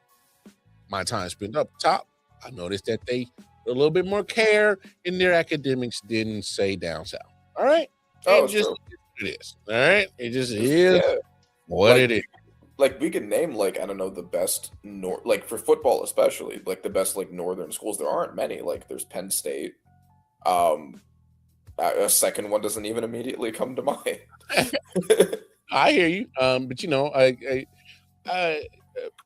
my time spent up top, I noticed that they a little bit more care in their academics than say down south. All right. Oh, it just it is. All right. It just is what it is. We could name I don't know, the best for football especially, the best northern schools. There aren't many. There's Penn State. A second one doesn't even immediately come to mind. I hear you. But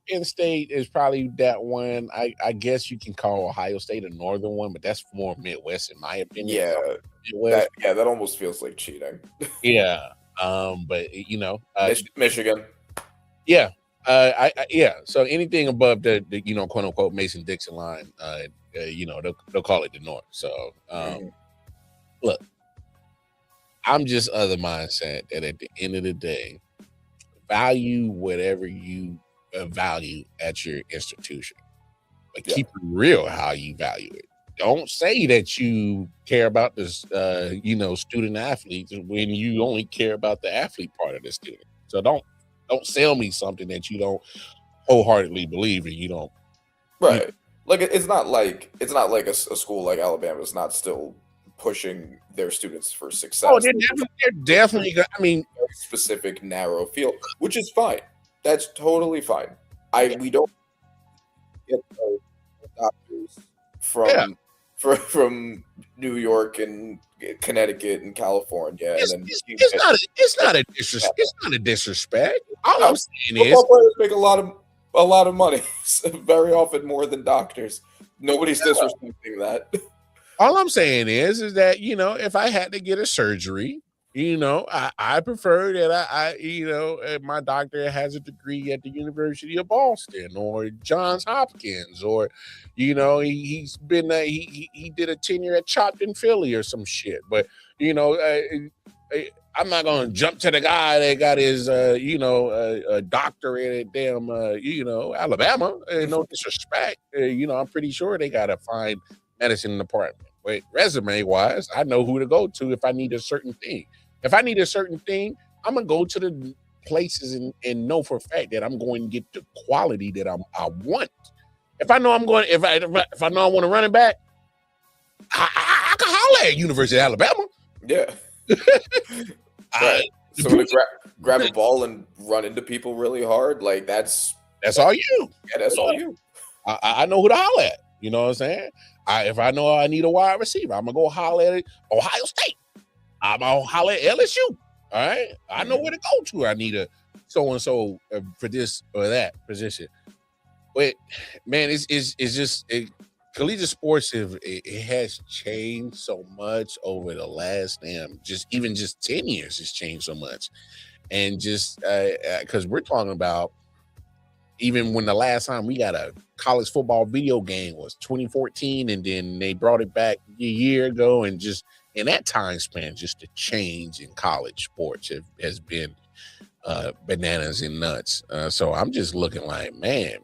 Penn State is probably that one. I guess you can call Ohio State a northern one, but that's more Midwest in my opinion. Yeah. Midwest. That almost feels like cheating. Yeah. But Michigan. Yeah. So anything above the quote unquote Mason-Dixon line, they'll call it the North. So look, I'm just of the mindset that at the end of the day, value whatever you value at your institution. Keep it real how you value it. Don't say that you care about this, student athletes when you only care about the athlete part of the student. So don't sell me something that you don't wholeheartedly believe in. You don't, right? Like it's not like a school like Alabama is not still pushing their students for success. Oh, they're definitely. I mean, very specific, narrow field, which is fine. That's totally fine. We don't get doctors from New York and Connecticut and California. It's not a disrespect. All I'm saying is football players make a lot of money, very often more than doctors. Nobody's disrespecting that. All I'm saying is that, you know, if I had to get a surgery, you know, I prefer that my doctor has a degree at the University of Boston or Johns Hopkins, or, you know, he's been he did a tenure at Chopton Philly or some shit. But, you know, I'm not gonna jump to the guy that got his doctorate at damn Alabama. No disrespect. You know, I'm pretty sure they got a fine medicine department. But resume wise, I know who to go to if I need a certain thing. If I need a certain thing, I'm gonna go to the places and know for a fact that I'm going to get the quality that I want. If I know I'm going, if I know I want to run it back, I can holler at University of Alabama. Yeah. Right. So to grab a ball and run into people really hard, like that's all you. Yeah, that's all you. I know who to holler at. You know what I'm saying? If I know I need a wide receiver, I'm gonna go holler at Ohio State. I'm gonna holler at LSU. All right, I know where to go to. I need a so and so for this or that position. But man, it's just collegiate sports it has changed so much over the last just 10 years. It's changed so much, and just because we're talking about. Even when the last time we got a college football video game was 2014, and then they brought it back a year ago, and just in that time span, just the change in college sports has been bananas and nuts. So I'm just looking like, man,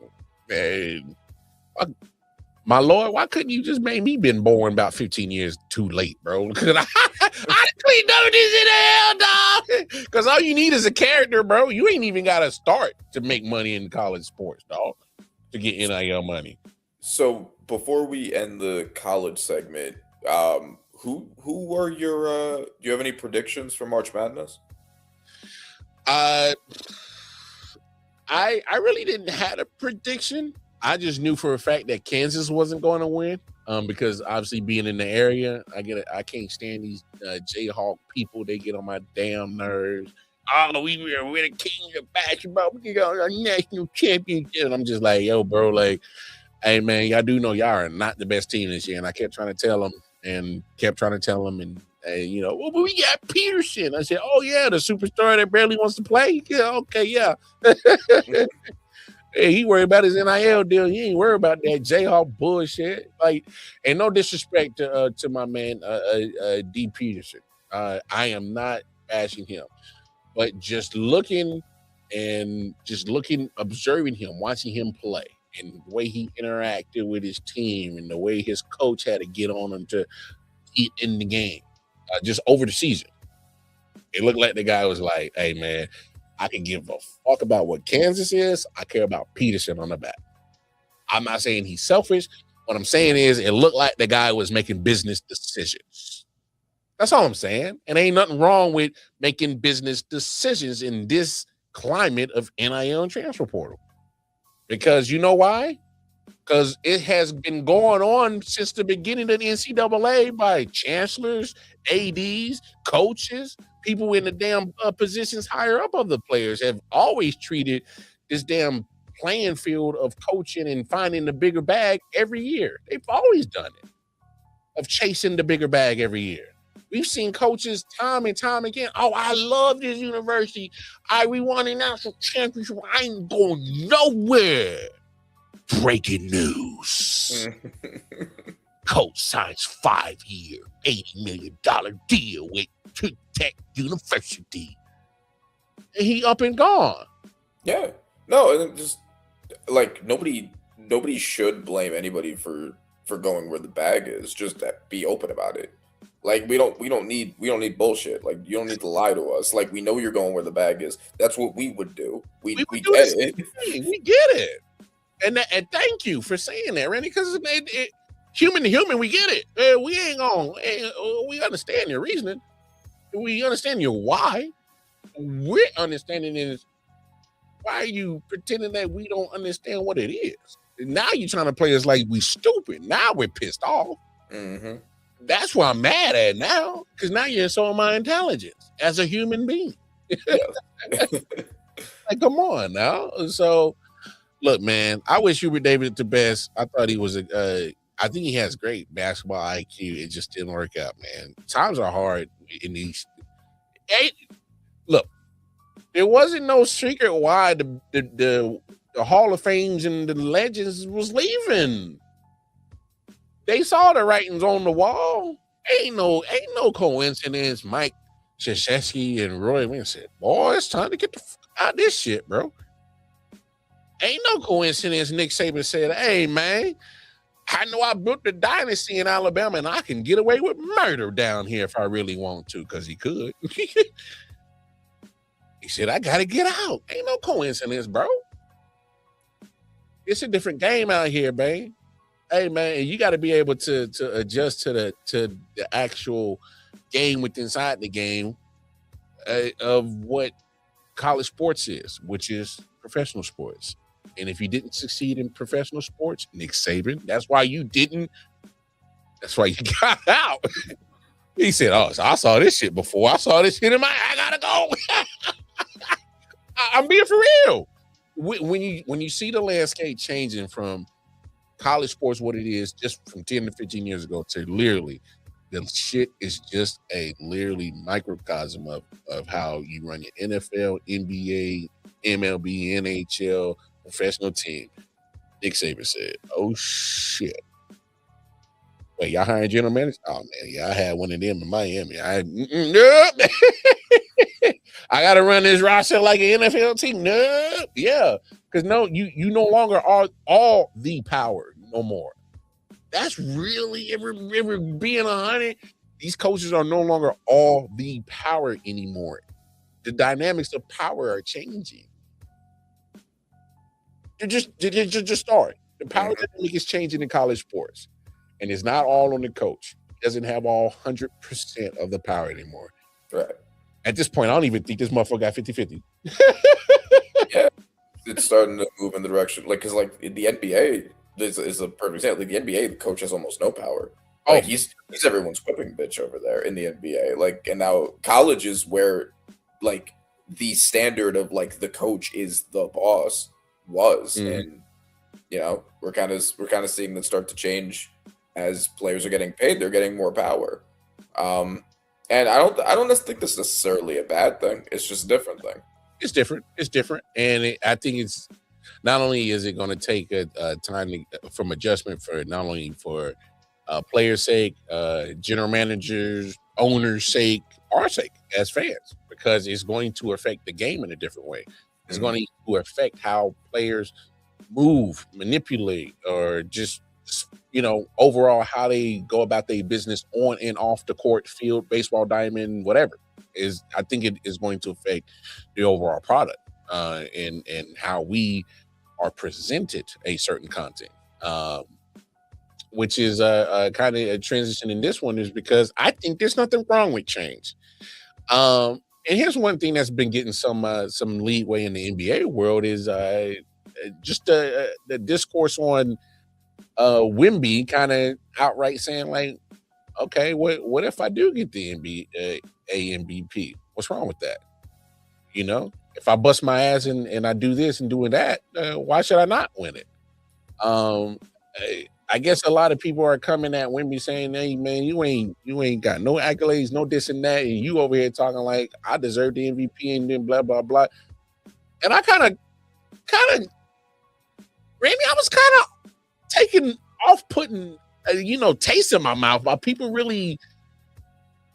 my Lord, why couldn't you just make me been born about 15 years too late, bro? Because I cleaned up this in the hell, dog. Because all you need is a character, bro. You ain't even got to start to make money in college sports, dog, to get NIL money. So before we end the college segment, who were your? Do you have any predictions for March Madness? I really didn't have a prediction. I just knew for a fact that Kansas wasn't going to win because obviously being in the area, I can't stand these Jayhawk people. They get on my damn nerves. Oh, we're the king of basketball. We got our national championship. And I'm just like, yo, bro, like, hey, man, y'all do know y'all are not the best team this year. And I kept trying to tell them and well, we got Peterson. I said, oh, yeah, the superstar that barely wants to play. Yeah, okay, yeah. Hey, he worried about his NIL deal. He ain't worried about that Jayhawk bullshit. Like, and no disrespect to my man D. Peterson. I am not bashing him, but just looking, observing him, watching him play, and the way he interacted with his team, and the way his coach had to get on him to eat in the game, just over the season. It looked like the guy was like, "Hey, man, I can give a fuck about what Kansas is. I care about Peterson on the back." I'm not saying he's selfish. What I'm saying is it looked like the guy was making business decisions. That's all I'm saying. And ain't nothing wrong with making business decisions in this climate of NIL and transfer portal. Because you know why? Because it has been going on since the beginning of the NCAA by chancellors, ADs, coaches, people in the damn positions higher up of the players have always treated this damn playing field of coaching and finding the bigger bag every year. They've always done it, of chasing the bigger bag every year. We've seen coaches time and time again. Oh, I love this university. We won a national championship. I ain't going nowhere. Breaking news. Coach signs 5-year, $80 million deal with Tech University. And he up and gone. Yeah. No, and just like nobody should blame anybody for going where the bag is. Just be open about it. Like we don't need bullshit. Like you don't need to lie to us. Like we know you're going where the bag is. That's what we would do. We would get do the it. same thing. We get it. And thank you for saying that, Randy, because human to human, we get it. We ain't gonna. We understand your reasoning. We understand your why. We're understanding is why are you pretending that we don't understand what it is? Now you're trying to play us like we stupid. Now we're pissed off. Mm-hmm. That's what I'm mad at now, because now you're insulting my intelligence as a human being. Like, come on now. So, look, man, I wish Hubert Davis the best. I thought he was I think he has great basketball IQ. It just didn't work out, man. Times are hard in these. Look, there wasn't no secret why the Hall of Fames and the legends was leaving. They saw the writings on the wall. Ain't no coincidence. Mike Krzyzewski and Roy Wynn said, "Boy, it's time to get the fuck out of this shit, bro." Ain't no coincidence. Nick Saban said, "Hey, man, I know I built the dynasty in Alabama, and I can get away with murder down here if I really want to," because he could. He said, "I gotta get out." Ain't no coincidence, bro. It's a different game out here, babe. Hey, man, you got to be able to adjust to the actual game within inside the game of what college sports is, which is professional sports. And if you didn't succeed in professional sports, Nick Saban, that's why you got out. He said, "Oh, so I saw this shit before. I saw this shit I gotta go." I'm being for real. When you see the landscape changing from college sports, what it is just from 10 to 15 years ago, to literally the shit is just a literally microcosm of how you run your NFL, NBA, MLB, NHL, professional team. Nick Saban said, "Oh shit. Wait, y'all hiring general manager? Oh man, yeah, I had one of them in Miami. Nope. I gotta run this roster like an NFL team. Nope. Yeah. Because no, you no longer are all the power no more. That's really ever being 100. These coaches are no longer all the power anymore. The dynamics of power are changing. You're just starting. The power dynamic is changing in college sports, and it's not all on the coach. He doesn't have all 100% of the power anymore. Right. At this point, I don't even think this motherfucker got 50-50. Yeah. It's starting to move in the direction, like, because like the NBA is a perfect example. Like the NBA, the coach has almost no power. Like he's everyone's whipping bitch over there in the NBA. Like, and now college is where like the standard of like the coach is the boss was, and you know we're kind of seeing that start to change as players are getting paid. They're getting more power, and I don't think this is necessarily a bad thing. It's just a different thing. It's different, and I think it's not only is it going to take a time from adjustment for not only for players' sake, general managers, owners' sake, our sake as fans, because it's going to affect the game in a different way. It's going to affect how players move, manipulate, or just overall how they go about their business on and off the court, field, baseball diamond, whatever. I think it is going to affect the overall product and how we are presented a certain content, which is kind of a transition in this one, is because I think there's nothing wrong with change. And here's one thing that's been getting some leeway in the NBA world is just the discourse on Wemby kind of outright saying like, okay, what if I do get the MVP? What's wrong with that? If I bust my ass and I do this and doing that, why should I not win it? I guess a lot of people are coming at Wemby saying, "Hey man, you ain't got no accolades, no this and that, and you over here talking like I deserve the MVP and then blah blah blah." And I kind of, Randy, I was kind of taking off putting taste in my mouth by people really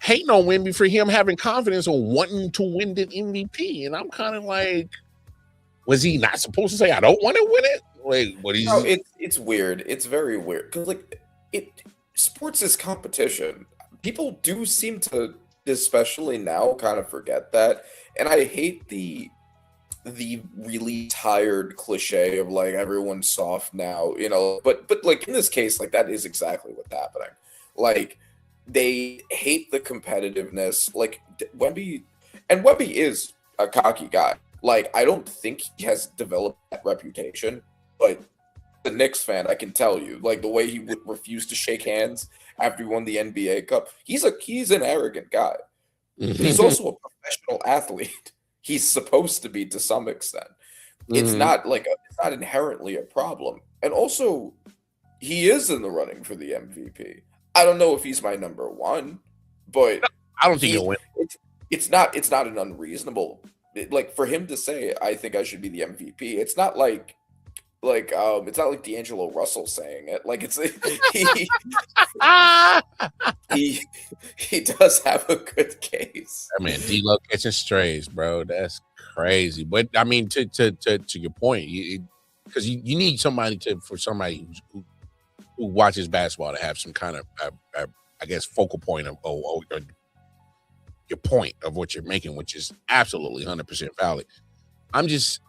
hating on Wemby for him having confidence on wanting to win the MVP. And I'm kind of like, was he not supposed to say, I don't want to win it? Like, what? It's weird. It's very weird. Because, sports is competition. people do seem to, especially now, kind of forget that. And I hate the really tired cliche of like everyone's soft now, but like in this case, like that is exactly what's happening. Like they hate the competitiveness. Like Wemby is a cocky guy. Like I don't think he has developed that reputation, but the Knicks fan, I can tell you, like the way he would refuse to shake hands after he won the NBA Cup. He's an arrogant guy. He's also a professional athlete. He's supposed to be to some extent. It's not it's not inherently a problem. And also, he is in the running for the MVP. I don't know if he's my number one, but I don't think he'll win. It's not an unreasonable like for him to say I think I should be the MVP. It's not like it's not like D'Angelo Russell saying it. Like it's he does have a good case. I mean, D-Lo catching strays, bro. That's crazy. But I mean, to your point, because you need somebody who watches basketball to have some kind of I guess focal point of or your point of what you're making, which is absolutely 100% valid. I'm just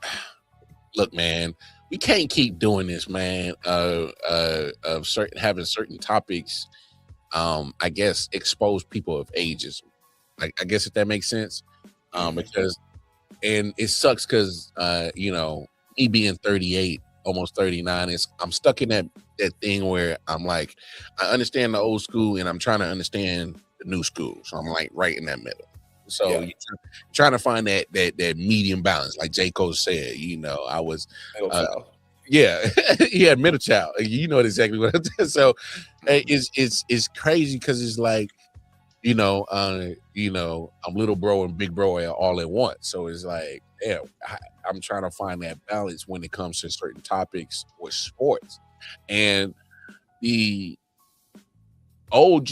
look, man. We can't keep doing this, man. Of having certain topics, I guess, expose people of ageism. Like, I guess if that makes sense, because it sucks because me being 38, almost 39, I'm stuck in that thing where I'm like, I understand the old school and I'm trying to understand the new school, so I'm like right in that middle. So you're trying to find that medium balance, like J. Cole said. I was middle child. Yeah, middle child. You know exactly what I'm saying. So it's crazy because it's like, I'm little bro and big bro all at once. So it's like, I'm trying to find that balance when it comes to certain topics with sports. And the old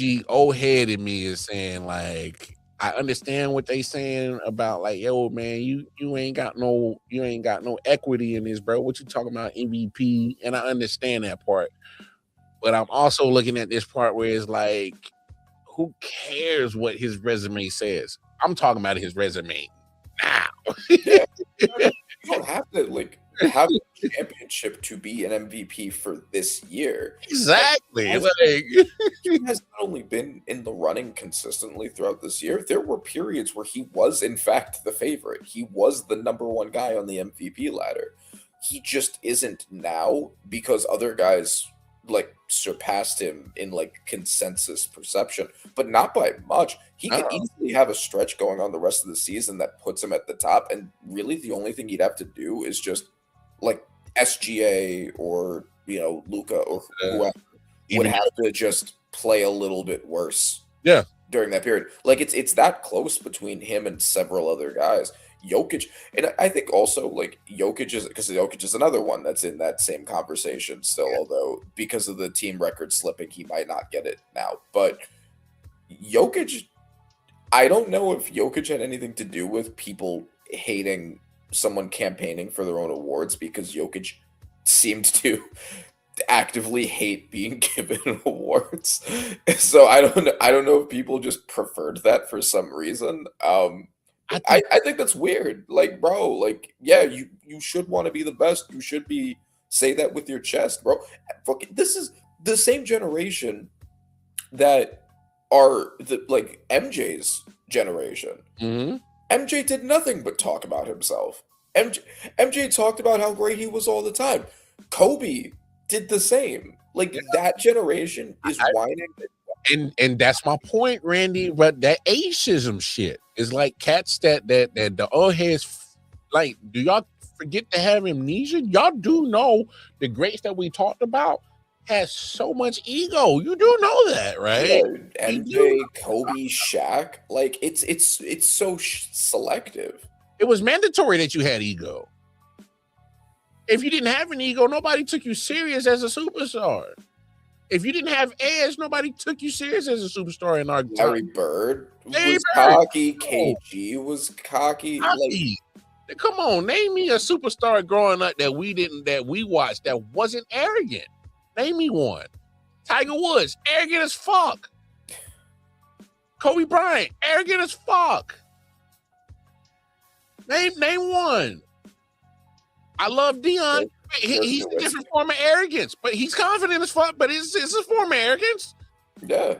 head in me is saying like, I understand what they saying about like, yo, man, you ain't got no equity in this, bro. What you talking about MVP? And I understand that part, but I'm also looking at this part where it's like, who cares what his resume says? I'm talking about his resume now. You don't have to have a championship to be an MVP for this year. Exactly. He has not only been in the running consistently throughout this year, there were periods where he was in fact the favorite. He was the number one guy on the MVP ladder. He just isn't now because other guys surpassed him in consensus perception, but not by much. He could easily have a stretch going on the rest of the season that puts him at the top, and really the only thing he'd have to do is just SGA or Luka or whoever would have to just play a little bit worse during that period. It's that close between him and several other guys. Jokic, and I think also Jokic is another one that's in that same conversation still, although because of the team record slipping, he might not get it now. But Jokic, I don't know if Jokic had anything to do with people hating someone campaigning for their own awards, because Jokic seemed to actively hate being given awards. So I don't know if people just preferred that for some reason. I think that's weird. Bro, you should want to be the best. You should say that with your chest, bro. This is the same generation that are MJ's generation. Mm-hmm. MJ did nothing but talk about himself. MJ talked about how great he was all the time. Kobe did the same. That generation is whining. And that's my point, Randy. But that ageism shit is like cats that the old heads do y'all forget to have amnesia? Y'all do know the greats that we talked about has so much ego. You do know that, right? Yeah, MJ, Kobe, Shaq. It's so selective. It was mandatory that you had ego. If you didn't have an ego, nobody took you serious as a superstar. If you didn't have edge, nobody took you serious as a superstar in our time. Larry Bird was cocky. KG was cocky. Come on, name me a superstar growing up that we watched that wasn't arrogant. Name me one. Tiger Woods, arrogant as fuck. Kobe Bryant, arrogant as fuck. Name one. I love Dion. He's a different form of arrogance, but he's confident as fuck. But it's a form of arrogance. Yeah.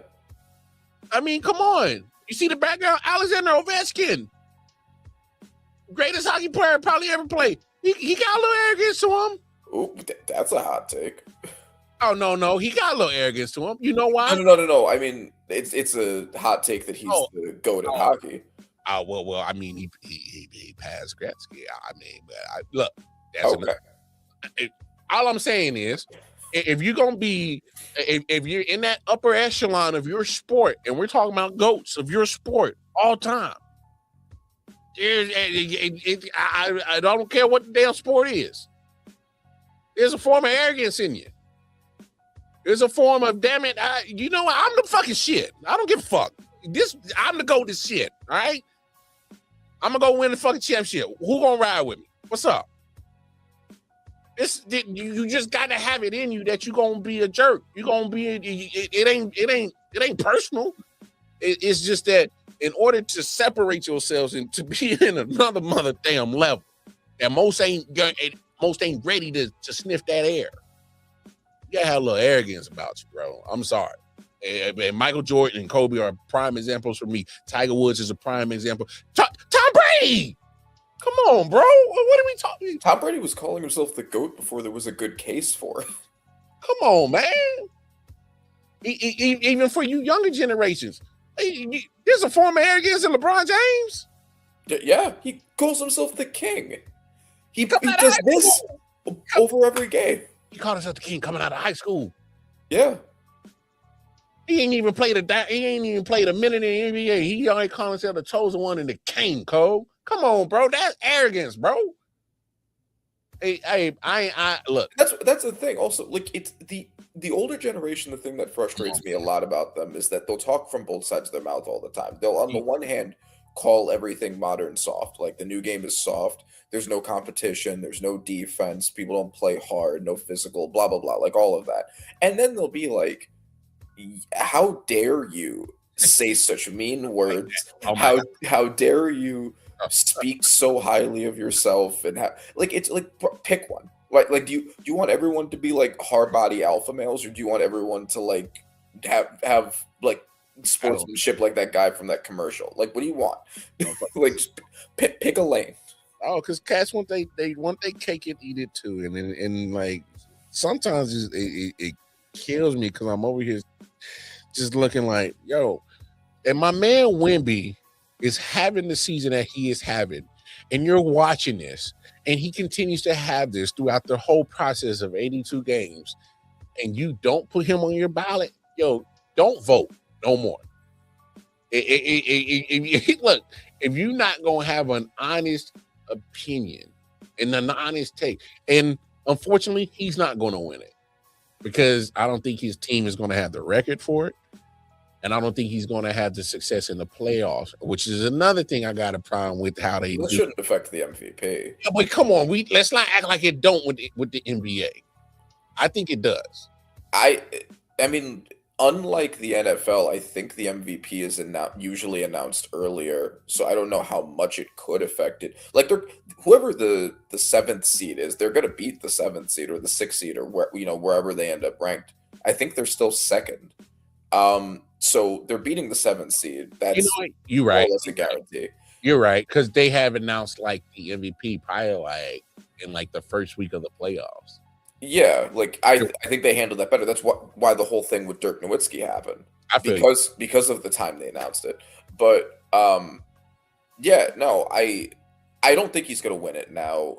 I mean, come on. You see the background? Alexander Ovechkin, greatest hockey player probably ever played. He got a little arrogance to him. Ooh, that's a hot take. Oh no, he got a little arrogance to him. You know why? No. I mean, it's a hot take that he's the GOAT in hockey. Oh well. I mean, he passed Gretzky. I mean, but look, that's all I'm saying is, if you're gonna be, if you're in that upper echelon of your sport, and we're talking about GOATs of your sport all time, I don't care what the damn sport is. There's a form of arrogance in you. There's a form of, damn it, you know what? I'm the fucking shit. I don't give a fuck. I'm the GOAT of shit, all right? I'm gonna go win the fucking championship. Who gonna ride with me? What's up? You just gotta have it in you that you're gonna be a jerk. You're gonna be. It ain't personal. It's just that in order to separate yourselves and to be in another mother damn level, that most ain't ready to sniff that air. You gotta have a little arrogance about you, bro. I'm sorry. And Michael Jordan and Kobe are prime examples for me. Tiger Woods is a prime example. Tom Brady! Come on, bro. What are we talking? Tom Brady was calling himself the GOAT before there was a good case for it. Come on, man. Even for you younger generations, there's a form of arrogance in LeBron James. Yeah, he calls himself the king. He does this over every game. He called himself the king coming out of high school. Yeah. He ain't even played a minute in the NBA. He already called himself the chosen one and the king, Cole. Come on, bro. That's arrogance, bro. I look. That's the thing. Also, like, it's the older generation. The thing that frustrates me a lot about them is that they'll talk from both sides of their mouth all the time. They'll, on the one hand, call everything modern soft. Like, the new game is soft. There's no competition. There's no defense. People don't play hard. No physical. Blah blah blah. Like all of that. And then they'll be like, "How dare you say such mean words? How dare you speak so highly of yourself?" And it's like, pick one. Like do you want everyone to be like hard body alpha males, or do you want everyone to like have like sportsmanship like that guy from that commercial? Like, what do you want? Like, just pick a lane. Oh, because cats want they cake and eat it too, and like sometimes it kills me because I'm over here just looking like, yo, and my man Wemby is having the season that he is having, and you're watching this, and he continues to have this throughout the whole process of 82 games, and you don't put him on your ballot, yo, don't vote no more. Look, if you're not gonna have an honest opinion and an honest take, and unfortunately, he's not going to win it because I don't think his team is going to have the record for it. And I don't think he's going to have the success in the playoffs, which is another thing I got a problem with how they do. Shouldn't affect the MVP. Yeah, but come on, let's not act like it don't with the NBA. I think it does. I mean, unlike the NFL, I think the MVP is usually announced earlier, so I don't know how much it could affect it. Like, whoever the 7th seed is, they're going to beat the 7th seed or the 6th seed or wherever they end up ranked. I think they're still second. So they're beating the 7th seed. That's you're right. That's a guarantee. You're right, because they have announced like the MVP probably like in like the first week of the playoffs. Yeah, like I think they handled that better. That's why the whole thing with Dirk Nowitzki happened. Because of the time they announced it. But yeah, no, I don't think he's gonna win it now.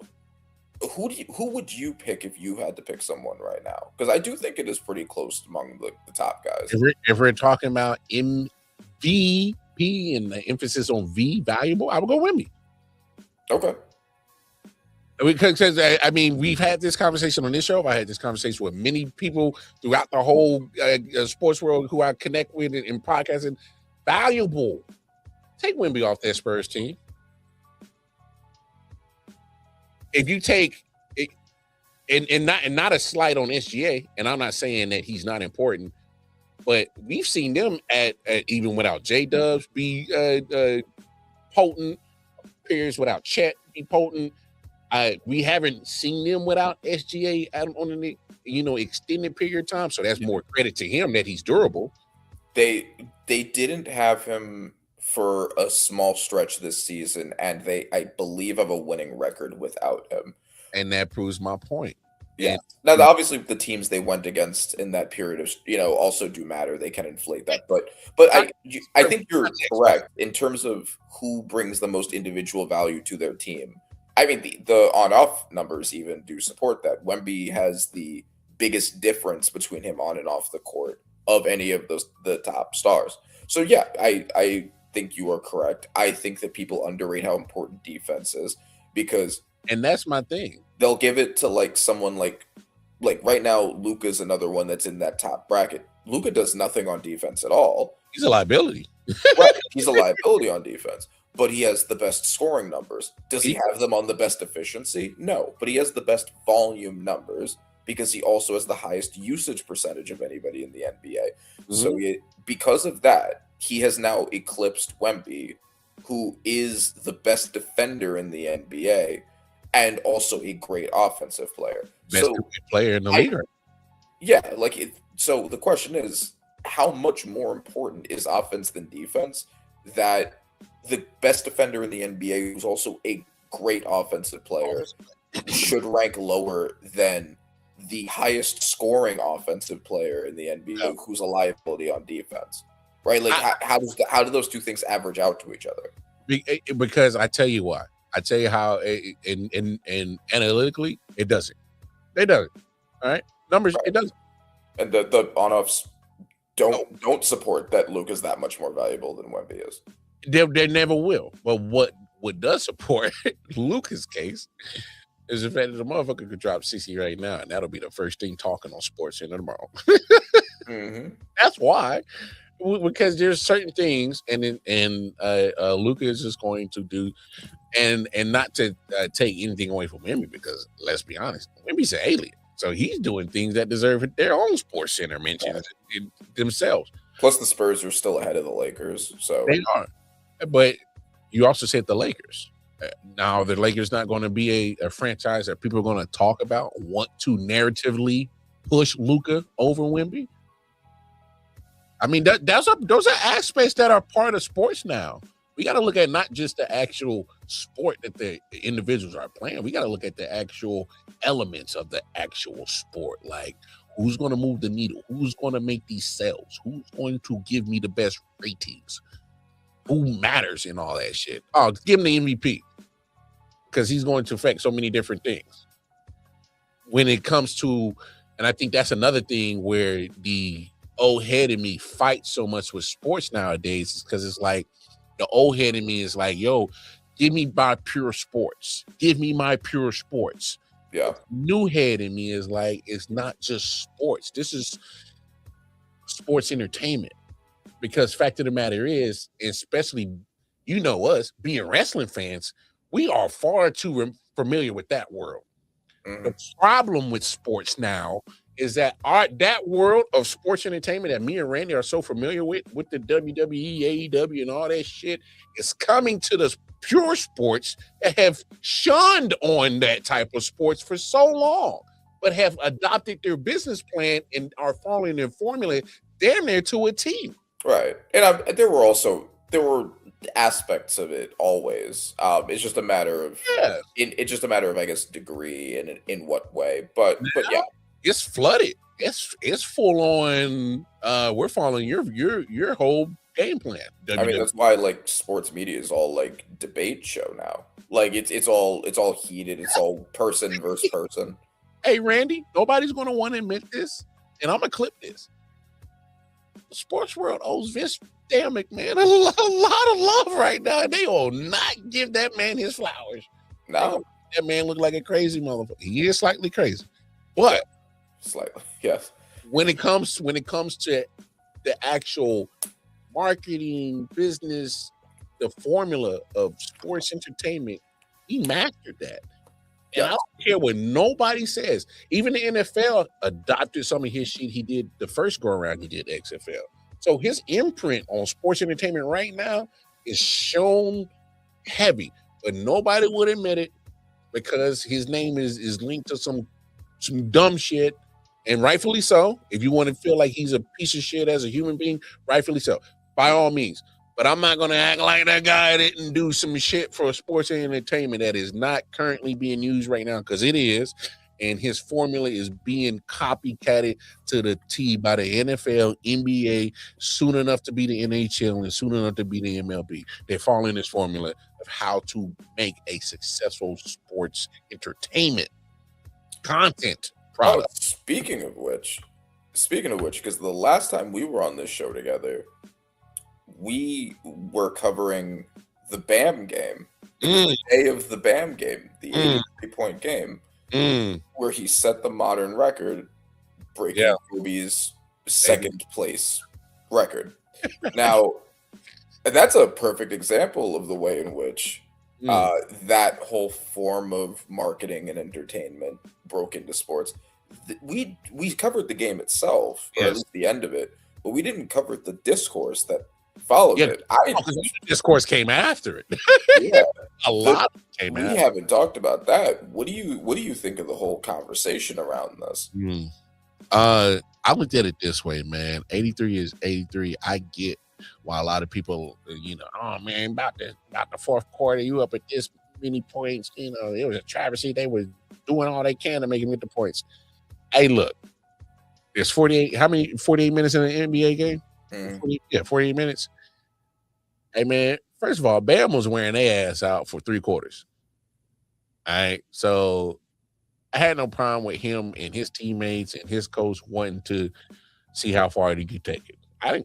Who would you pick if you had to pick someone right now? Because I do think it is pretty close among the top guys. If we're talking about MVP and the emphasis on V, valuable, I would go Wemby. Okay. Because I mean, we've had this conversation on this show. I had this conversation with many people throughout the whole sports world who I connect with in podcasting. Valuable. Take Wemby off that Spurs team. If you take it, and not a slight on SGA, and I'm not saying that he's not important. But we've seen them at even without J-Dubs be potent, periods without Chet be potent. We haven't seen them without SGA on an extended period of time. So that's more credit to him that he's durable. They didn't have him for a small stretch this season, and I believe, have a winning record without him. And that proves my point. Yeah. And Now, obviously, the teams they went against in that period of also do matter. They can inflate that, but I think you're correct in terms of who brings the most individual value to their team. I mean, the on-off numbers even do support that. Wemby has the biggest difference between him on and off the court of any of the top stars. So yeah, I think you are correct. I think that people underrate how important defense is because, and that's my thing. They'll give it to like someone like right now, Luka's another one that's in that top bracket. Luka does nothing on defense at all. He's a liability. Right. He's a liability on defense, but he has the best scoring numbers. Does he have them on the best efficiency? No, but he has the best volume numbers, because he also has the highest usage percentage of anybody in the NBA. Mm-hmm. So because of that, he has now eclipsed Wemby, who is the best defender in the NBA and also a great offensive player. Best player in the league. Yeah, so the question is, how much more important is offense than defense? That the best defender in the NBA, who's also a great offensive player, should rank lower than the highest scoring offensive player in the NBA, who's a liability on defense, right? Like, how do those two things average out to each other? Because I tell you why. I tell you how. In analytically, it doesn't. It doesn't. All right, numbers. Right. It doesn't. And the on-offs don't support that Luka's that much more valuable than Wemby is. They never will. But what does support Luka's case is the fact that the motherfucker could drop 60 right now, and that'll be the first thing talking on SportsCenter tomorrow. Mm-hmm. That's why, because there's certain things, and Luka is just going to do, and not to take anything away from Wemby, because let's be honest, Wemby's an alien, so he's doing things that deserve their own SportsCenter mentions themselves. Plus, the Spurs are still ahead of the Lakers, so they are. But you also said the Lakers. Now, the Lakers not going to be a franchise that people are going to talk about, want to narratively push Luka over Wemby. I mean, those are aspects that are part of sports now. We got to look at not just the actual sport that the individuals are playing. We got to look at the actual elements of the actual sport, like who's going to move the needle, who's going to make these sales, who's going to give me the best ratings, who matters in all that shit. Oh, give him the MVP, because he's going to affect so many different things. When it comes to, and I think that's another thing where the old head in me fights so much with sports nowadays, is because it's like the old head in me is like, yo, give me my pure sports. Give me my pure sports. Yeah. New head in me is like, it's not just sports. This is sports entertainment. Because fact of the matter is, especially, us being wrestling fans, we are far too familiar with that world. Mm-hmm. The problem with sports now is that that world of sports entertainment that me and Randy are so familiar with the WWE, AEW, and all that shit, is coming to the pure sports that have shunned on that type of sports for so long, but have adopted their business plan and are following their formula damn near to a T. Right. And there were aspects of it always. It's just a matter of it's just a matter of, I guess, degree and in what way. But yeah. It's flooded. It's full on. We're following your whole game plan. I mean, that's why like sports media is all like debate show now. Like it's all heated. It's all person versus person. Hey Randy, nobody's gonna want to admit this, and I'm gonna clip this. The sports world owes Vince McMahon a lot of love right now. They will not give that man his flowers. No, that man look like a crazy motherfucker. He is slightly crazy, but. Slightly, yes. When it comes to the actual marketing business, the formula of sports entertainment, he mastered that. And I don't care what nobody says. Even the NFL adopted some of his shit he did the first go around he did XFL. So his imprint on sports entertainment right now is shown heavy, but nobody would admit it because his name is linked to some dumb shit, and rightfully so. If you want to feel like he's a piece of shit as a human being, rightfully so, by all means. But I'm not going to act like that guy didn't do some shit for sports and entertainment that is not currently being used right now, because it is. And his formula is being copycatted to the T by the NFL, NBA, soon enough to be the NHL, and soon enough to be the MLB. They're following this formula of how to make a successful sports entertainment content product. Speaking of which, because the last time we were on this show together, we were covering the BAM game, the day of the BAM game, the 83-point game, where he set the modern record, breaking Hubey's second place record. Now, that's a perfect example of the way in which that whole form of marketing and entertainment broke into sports. We covered the game itself, or at least the end of it, but we didn't cover the discourse that followed it. The discourse came after it. A lot came after. We haven't talked about that. What do you think of the whole conversation around this? I looked at it this way, man. 83 is 83. I get why a lot of people, oh man, about the fourth quarter, you up at this many points. It was a travesty. They were doing all they can to make him get the points. Hey, look, there's 48 minutes in an NBA game? 48 minutes. Hey, man, first of all, Bam was wearing their ass out for 3 quarters. All right, so I had no problem with him and his teammates and his coach wanting to see how far he could take it. I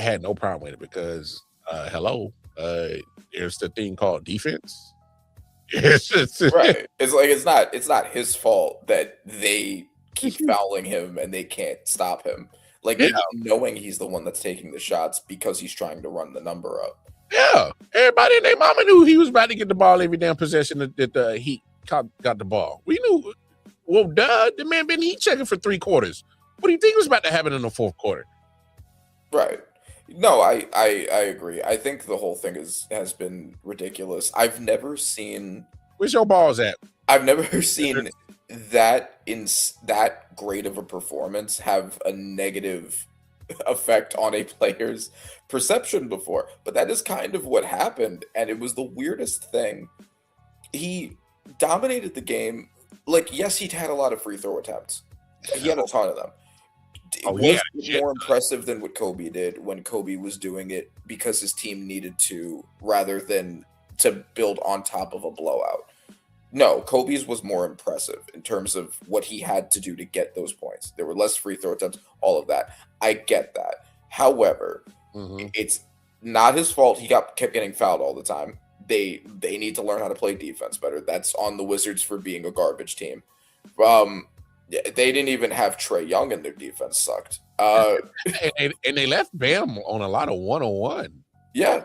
had no problem with it because, there's the thing called defense. Right. It's not his fault that they keep fouling him and they can't stop him. Knowing he's the one that's taking the shots because he's trying to run the number up. Yeah. Everybody and their mama knew he was about to get the ball every damn possession that the Heat got the ball. We knew. Well, the man been heat checking for 3 quarters. What do you think was about to happen in the fourth quarter? Right. No, I agree. I think the whole thing has been ridiculous. I've never seen. Where's your balls at? I've never seen that great of a performance have a negative effect on a player's perception before, but that is kind of what happened, and it was the weirdest thing. He dominated the game. Yes, he'd had a lot of free throw attempts. He had a ton of them. It was more impressive than what Kobe did when Kobe was doing it because his team needed to, rather than to build on top of a blowout. No, Kobe's was more impressive in terms of what he had to do to get those points. There were less free throw attempts, all of that. I get that. However, it's not his fault he kept getting fouled all the time. They need to learn how to play defense better. That's on the Wizards for being a garbage team. They didn't even have Trae Young, and their defense sucked. And they left Bam on a lot of 1-on-1. Yeah.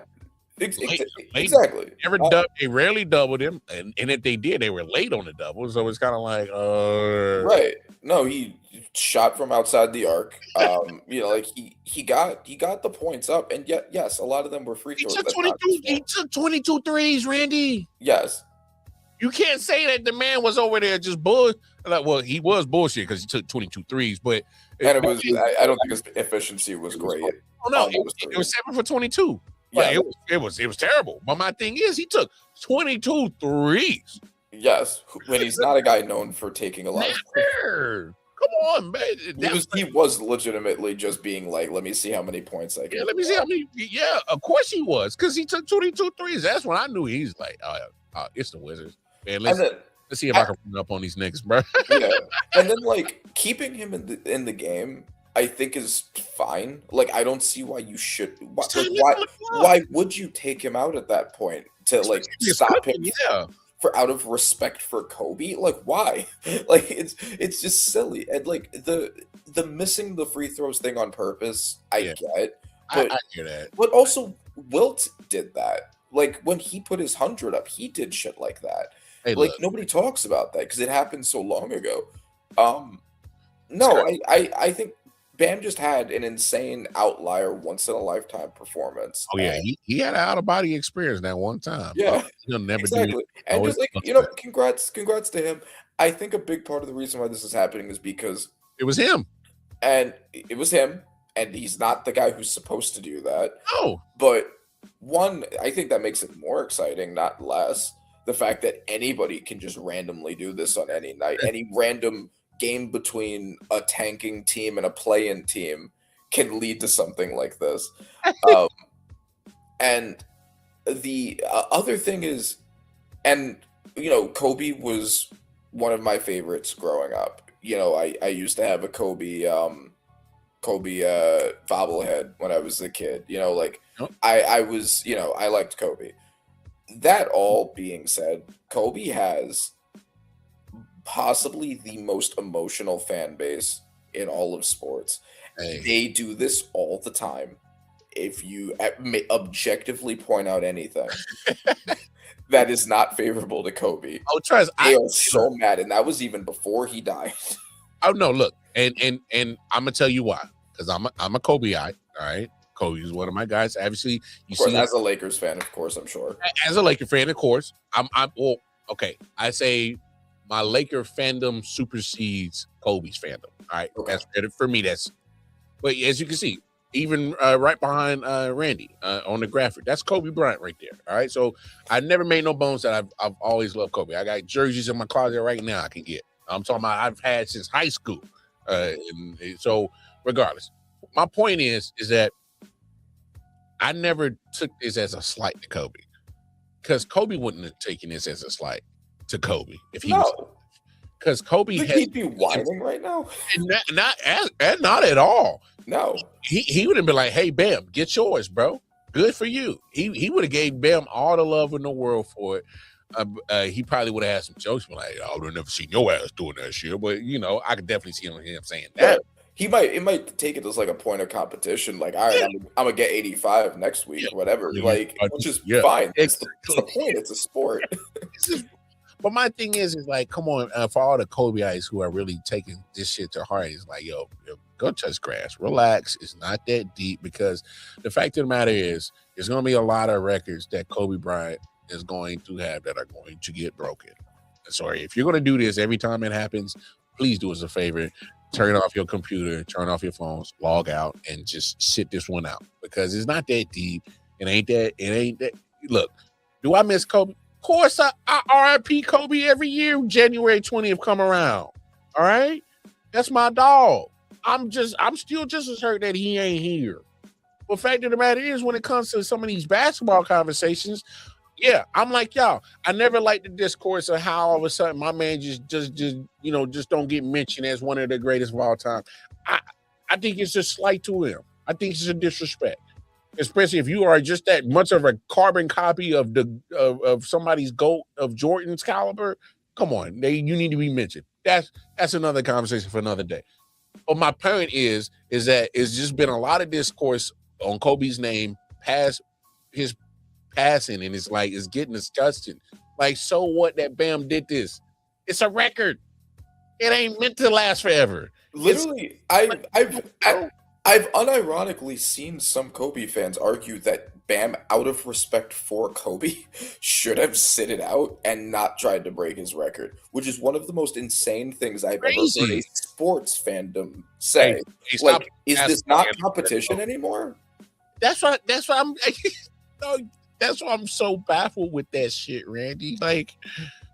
Exactly. They rarely doubled him, and if they did, they were late on the double. So it's kind of like, right. No, he shot from outside the arc. He got the points up, and yet, yes, a lot of them were free throws. He took 22 threes, Randy. Yes. You can't say that the man was over there just bull. Well, he was bullshit because he took 22 threes, but I don't think his efficiency was great. Oh no, it was 7 for 22. Yeah, it was terrible. But my thing is, he took 22 threes. Yes, when he's not a guy known for taking a lot. Come on, man. He was legitimately just being like, let me see how many points I can. Yeah, let me see how many. Yeah, of course he was, because he took 22 threes. That's when I knew he's like, it's the Wizards. Man, let's see if I can run up on these niggas, bro. Yeah, and then keeping him in the game, I think is fine. I don't see why you should. Why would you take him out at that point to stop him? Yeah. For out of respect for Kobe, why? It's just silly. And the missing the free throws thing on purpose, I get. But, I hear that. But also, Wilt did that. When he put his 100 up, he did shit like that. Hey, Like look, nobody talks about that because it happened so long ago. No, I think Bam just had an insane outlier, once in a lifetime performance. oh yeah, he had an out of body experience that one time. Yeah, He'll never do it. exactly. And Always just like, talks you know, about it. congrats to him. I think a big part of the reason why this is happening is because It was him. and it was him, and he's not the guy who's supposed to do that. No, But one, I think that makes it more exciting, not less. The fact that anybody can just randomly do this on any night, any random game between a tanking team and a play-in team can lead to something like this. Um, and the other thing is, and Kobe was one of my favorites growing up. I used to have a Kobe bobblehead when I was a kid. Yep. I was, I liked Kobe. That all being said, Kobe has possibly the most emotional fan base in all of sports. hey, They do this all the time. If you objectively point out anything that is not favorable to Kobe, oh trust, they are so mad, and that was even before he died. oh no, look, and I'm gonna tell you why, because I'm a Kobeite. All right, Kobe's one of my guys. Obviously, you Of course, see, as a Lakers fan, of course, I'm sure. as a Laker fan, of course, I'm well, okay. I say my Laker fandom supersedes Kobe's fandom. All right, Okay. that's for me. But as you can see, even right behind Randy on the graphic, that's Kobe Bryant right there. All right, so I never made no bones that I've always loved Kobe. I got jerseys in my closet right now. I can get. I'm talking about I've had since high school. And so regardless, my point is that I never took this as a slight to Kobe, because Kobe wouldn't have taken this as a slight to Kobe if he was, No, because Kobe you think had he'd be whining right now? not at all. No. He would have been like, "Hey, Bam, get yours, bro. Good for you." He would have gave Bam all the love in the world for it. He probably would have had some jokes, like, "I would have never seen your ass doing that shit." But I could definitely see him saying that. It might take it as like a point of competition. Like, all right, I'm gonna get 85 next week, or whatever. Yeah. Like, which is Yeah. fine. It's the Exactly. point. It's a sport. But my thing is like, come on, for all the Kobe'ites who are really taking this shit to heart, it's like, yo, go touch grass, relax. It's not that deep, because the fact of the matter is, there's going to be a lot of records that Kobe Bryant is going to have that are going to get broken. Sorry, if you're going to do this every time it happens, please do us a favor. Turn off your computer, turn off your phones, log out, and just sit this one out, because it's not that deep. It ain't that. Look, do I miss Kobe? Of course, I RIP Kobe every year. January 20th come around. All right, that's my dog. I'm still just as hurt that he ain't here. But fact of the matter is, when it comes to some of these basketball conversations, yeah, I'm like y'all. I never liked the discourse of how all of a sudden my man just don't get mentioned as one of the greatest of all time. I think it's a slight to him. I think it's a disrespect, especially if you are just that much of a carbon copy of of somebody's GOAT of Jordan's caliber. Come on, you need to be mentioned. That's another conversation for another day. But my point is that it's just been a lot of discourse on Kobe's name past his passing, and it's like it's getting disgusting. Like, so what that Bam did this? It's a record. It ain't meant to last forever. Literally, I've unironically seen some Kobe fans argue that Bam, out of respect for Kobe, should have sit it out and not tried to break his record, which is one of the most insane things I've ever heard a sports fandom say. Hey, Like, is this not competition anymore? That's why I'm that's why I'm so baffled with that shit, Randy. Like,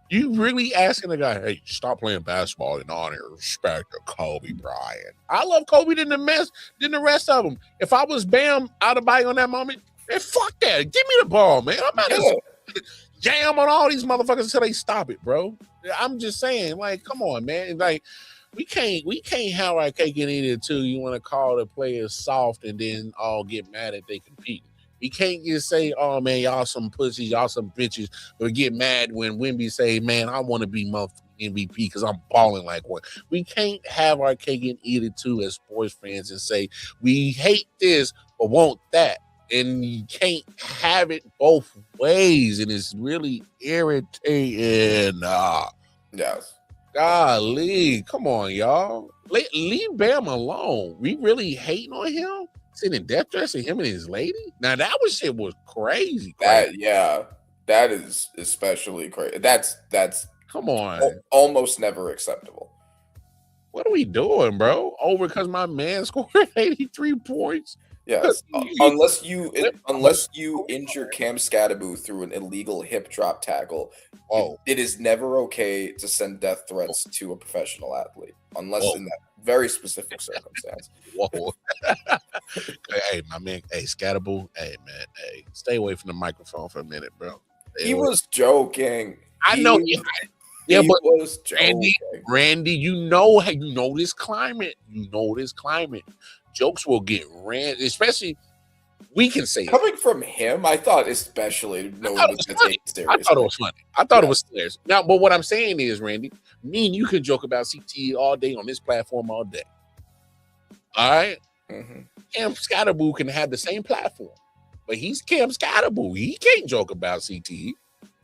you really asking a guy, hey, stop playing basketball in honor and respect of Kobe Bryant. I love Kobe than the rest of them. If I was Bam out of body on that moment, man, fuck that. Give me the ball, man. I'm about to jam on all these motherfuckers until they stop it, bro. I'm just saying, like, come on, man. Like, we can't have our cake and eat it too. You want to call the players soft and then all get mad at they compete. We can't just say, oh, man, y'all some pussies, y'all some bitches, but get mad when Wemby say, man, I want to be MVP because I'm balling like one. We can't have our cake and eat it too as sports fans and say, we hate this but want that. and you can't have it both ways, and it's really irritating. Yes. Golly, come on, y'all. Leave Bam alone. We really hating on him, sending death threats to him and his lady. Now that shit was crazy. That is especially crazy. That's come on, almost never acceptable. What are we doing, bro? Over because my man scored 83 points. Yes, unless you injure Cam Scadaboo through an illegal hip drop tackle, it is never okay to send death threats to a professional athlete, unless in that very specific circumstance. Whoa. Hey, my man, Scadaboo, hey, man, hey, stay away from the microphone for a minute, bro. He was joking. I know. Yeah, but was joking. Randy, you know this climate. You know this climate. Jokes will get ran, especially we can say coming from him. I thought, especially knowing I thought it was funny. I thought it was hilarious. Now, but what I'm saying is, Randy, me and you can joke about CTE all day on this platform all day. All right, Cam Scadaboo can have the same platform, but he's Cam Scadaboo. He can't joke about CTE.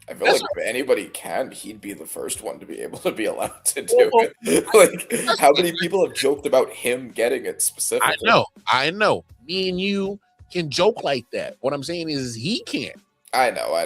I feel like if anybody can, he'd be the first one to be able to be allowed to do it. Like, how many people have joked about him getting it specifically? I know. Me and you can joke like that. What I'm saying is he can't. I know.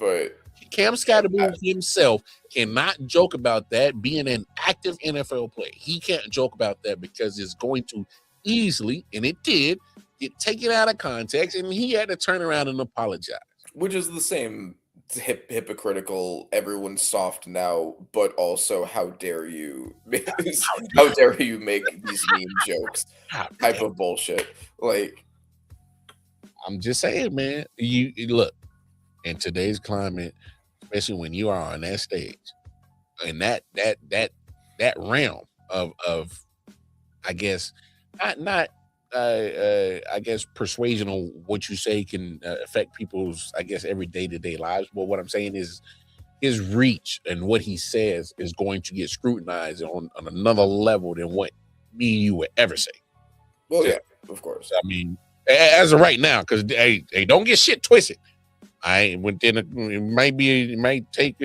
But Cam Scadaboo himself cannot joke about that being an active NFL player. He can't joke about that because it's going to easily, and it did, get taken out of context, and he had to turn around and apologize. Which is the same hypocritical, everyone's soft now, but also how dare you make these meme jokes type of bullshit. Like, I'm just saying, man, you look, in today's climate, especially when you are on that stage and that realm of I guess not I guess persuasion on what you say can affect people's, I guess, every day-to-day lives. But what I'm saying is his reach and what he says is going to get scrutinized on another level than what me and you would ever say. Well, yeah, of course. I mean, as of right now, because hey, don't get shit twisted. It might take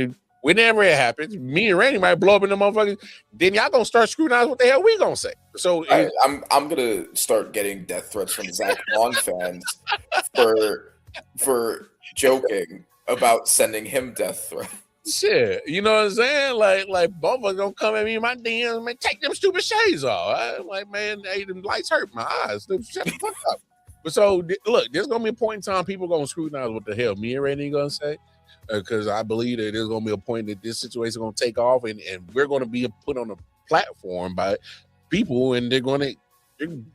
whenever it happens. Me and Randy might blow up in the motherfuckers. Then y'all gonna start scrutinizing what the hell we gonna say. So I'm gonna start getting death threats from Zach Long fans for joking about sending him death threats. Shit, you know what I'm saying? Like both of us gonna come at me in my DMs, man, take them stupid shades off. I'm like, man, hey, them lights hurt my eyes. Shut the fuck up. But so look, there's gonna be a point in time people gonna scrutinize what the hell me and Randy gonna say. Because I believe that there's going to be a point that this situation is going to take off, and we're going to be put on a platform by people, and they're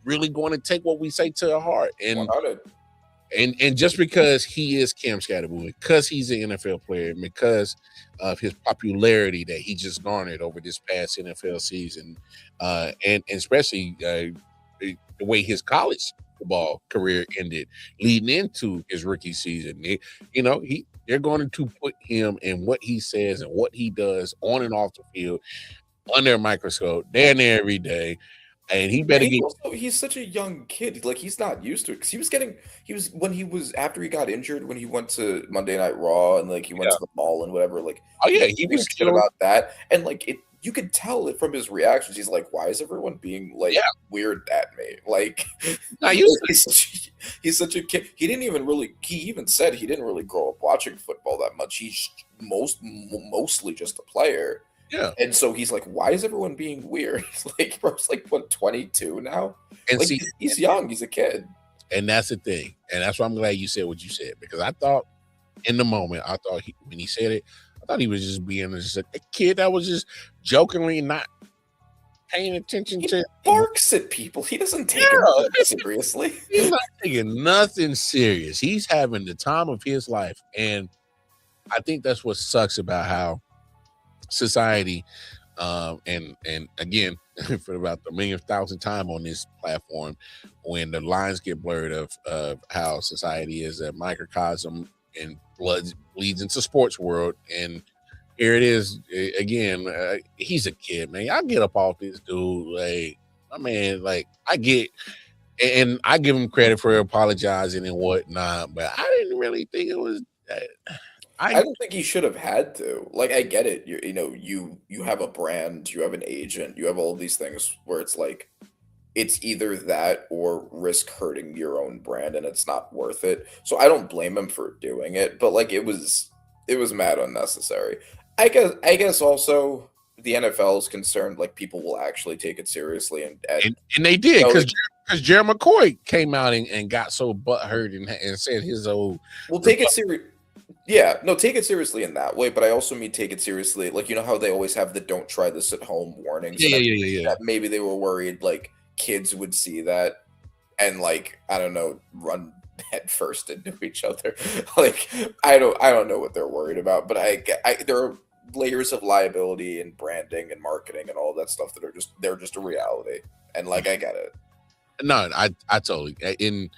really going to take what we say to their heart. And just because he is Cam Scadaboo, because he's an NFL player, and because of his popularity that he just garnered over this past NFL season, and especially the way his college football career ended, leading into his rookie season, they're going to put him and what he says and what he does on and off the field under a microscope. They're in there every day. And he better get. Also, he's such a young kid. Like, he's not used to it. Because after he got injured, when he went to Monday Night Raw and like he went to the mall and whatever, like, he was shit about that. And like, you could tell it from his reactions. He's like, why is everyone being like weird at me? Like, he's such a kid. He even said he didn't really grow up watching football that much. He's mostly just a player. Yeah. And so he's like, why is everyone being weird? It's like, bro's like, what, 22 now? And like, he's young. He's a kid. And that's the thing. And that's why I'm glad you said what you said. Because I thought in the moment, when he said it, I thought he was just being just a kid that was just jokingly not paying attention to. He barks at people. He doesn't take it seriously. He's not taking nothing serious. He's having the time of his life. And I think that's what sucks about how society, and again, for about the millionth thousand time on this platform, when the lines get blurred of how society is a microcosm and bleeds into sports world, and here it is again. He's a kid, man. I get up off this dude, like, my man. Like, I get and I give him credit for apologizing and whatnot, but I didn't really think it was. I don't think he should have had to. Like, I get it. You have a brand, you have an agent, you have all these things where it's like, it's either that or risk hurting your own brand, and it's not worth it. So I don't blame him for doing it, but like, it was mad unnecessary. I guess also the NFL is concerned like people will actually take it seriously, and they did, because like, Jerry McCoy came out and got so butthurt and said his old. We'll take it serious. Yeah, no, take it seriously in that way, but I also mean take it seriously. Like, you know how they always have the "don't try this at home" warnings. Yeah. Maybe they were worried like kids would see that and like, I don't know, run head first into each other. Like, I don't know what they're worried about, but there are layers of liability and branding and marketing and all that stuff that they're just a reality. And like, I get it. No, I totally in.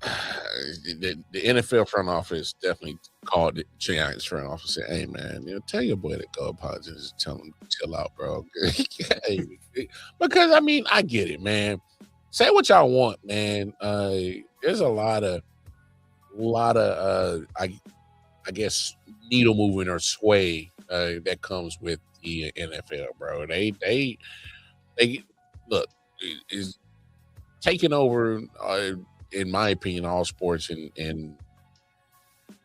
The NFL front office definitely called the Giants front office and said, "Hey man, tell your boy to go apologize. Tell him to chill out, bro." Because I mean, I get it, man. Say what y'all want, man. There's a lot of I guess needle moving or sway that comes with the NFL, bro. They look is taking over. In my opinion, all sports in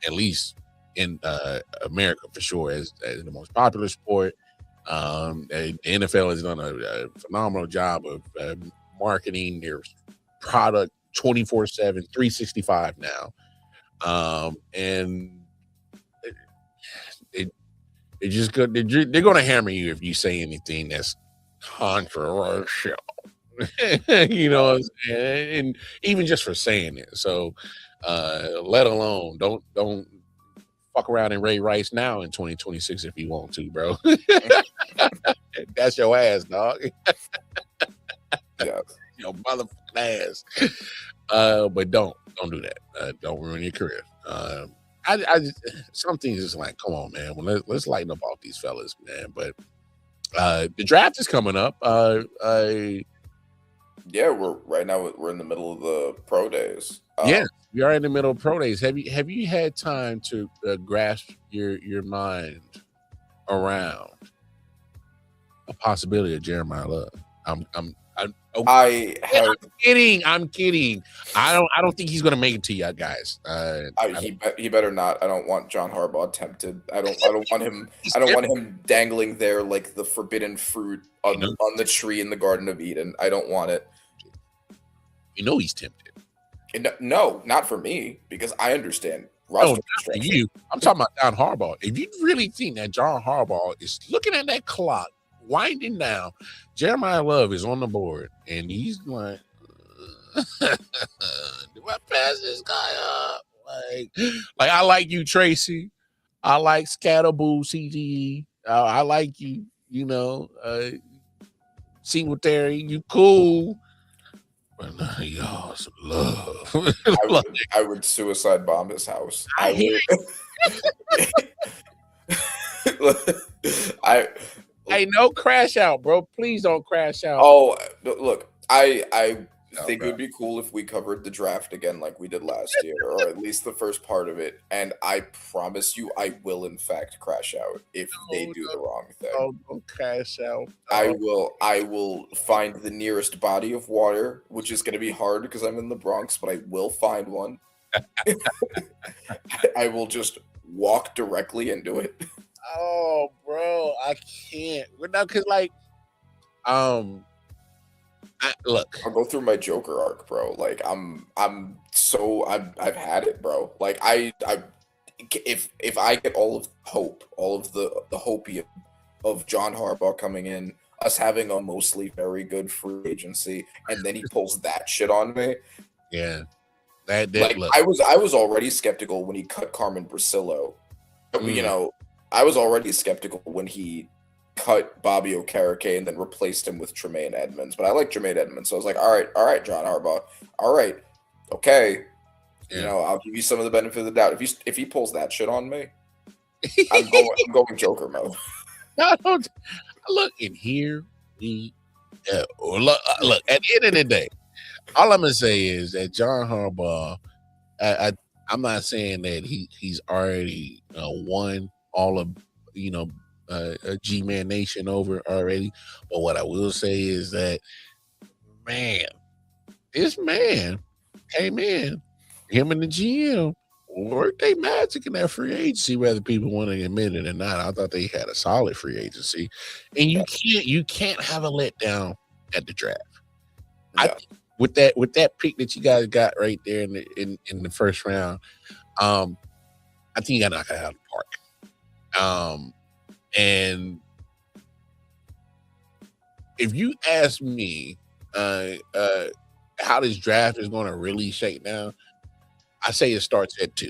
at least in America for sure as the most popular sport. The NFL has done a phenomenal job of marketing their product 24/7, 365 now, and it just good. They're going to hammer you if you say anything that's controversial. You know what I'm saying? And even just for saying it. So let alone don't fuck around and Ray Rice now in 2026 if you want to, bro. That's your ass, dog. Yeah. Your motherfucking ass. But don't do that. Don't ruin your career. I just, some things is like, come on, man. Well, let's lighten up all these fellas, man. But the draft is coming up. Yeah, we're in the middle of the pro days. Yeah, we are in the middle of pro days. Have you had time to grasp your mind around a possibility of Jeremiah Love? I'm kidding. I don't think he's gonna make it to you guys. He better not. I don't want John Harbaugh tempted. I don't want him. I don't want him dangling there like the forbidden fruit on the tree in the Garden of Eden. I don't want it. You know he's tempted. No, not for me, because I understand. No, for you. I'm talking about John Harbaugh. If you really think that John Harbaugh is looking at that clock, winding down, Jeremiah Love is on the board, and he's like, "Do I pass this guy up?" Like I like you, Tracy. I like Scatterboo, CTE. I like you. Singletary. You cool. But now y'all some love. I would suicide bomb his house. Hey, no crash out, bro. Please don't crash out. Oh, look, I think it would be cool if we covered the draft again like we did last year, or at least the first part of it. And I promise you, I will in fact crash out if they do the wrong thing. Oh, don't crash out. I will find the nearest body of water, which is going to be hard because I'm in the Bronx, but I will find one. I will just walk directly into it. Oh, bro, I can't. Because look, I'll go through my Joker arc, bro. Like I've had it, bro. Like if I get all of the hopium of John Harbaugh coming in, us having a mostly very good free agency, and then he pulls that shit on me. Yeah, look. I was already skeptical when he cut Carmen Brasillo. I was already skeptical when he cut Bobby Okereke and then replaced him with Tremaine Edmonds. But I like Tremaine Edmonds, so I was like, all right, John Harbaugh, all right, okay. Yeah. I'll give you some of the benefit of the doubt. If he pulls that shit on me, I'm going Joker mode. Look, and here we go. Look, at the end of the day, all I'm gonna say is that John Harbaugh, I'm not saying that he's already won all of G-Man Nation over already, but what I will say is that this man came in, him and the GM worked they magic in that free agency, whether people want to admit it or not. I thought they had a solid free agency, and you can't have a letdown at the draft. Yeah. With that pick that you guys got right there in the first round, I think you got to knock it out of the park. And if you ask me, how this draft is going to really shake down, I say it starts at 2,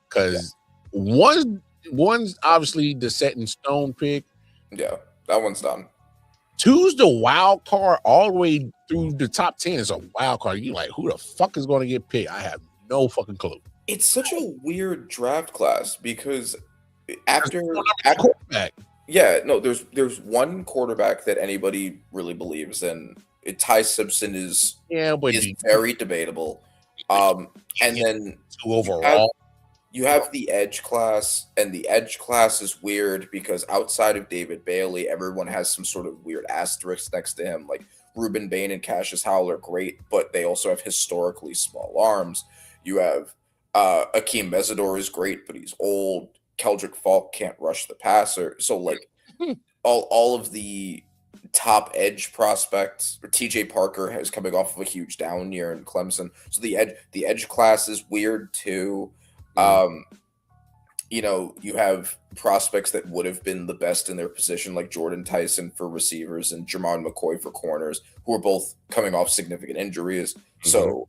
because one's obviously the set in stone pick. Yeah, that one's done. 2's the wild card all the way through the top 10 is a wild card. You like, who the fuck is going to get picked? I have no fucking clue. It's such a weird draft class because after quarterback. Yeah, no, there's one quarterback that anybody really believes in. Ty Simpson is very debatable. And then 2 overall. You have the edge class, and the edge class is weird because outside of David Bailey, everyone has some sort of weird asterisk next to him. Like Reuben Bain and Cassius Howell are great, but they also have historically small arms. You have Akeem Mesidor is great, but he's old. Keldrick Falk can't rush the passer. So like all of the top edge prospects, or TJ Parker is coming off of a huge down year in Clemson. So the edge class is weird too. You have prospects that would have been the best in their position, like Jordan Tyson for receivers and Jermon McCoy for corners, who are both coming off significant injuries. Mm-hmm. So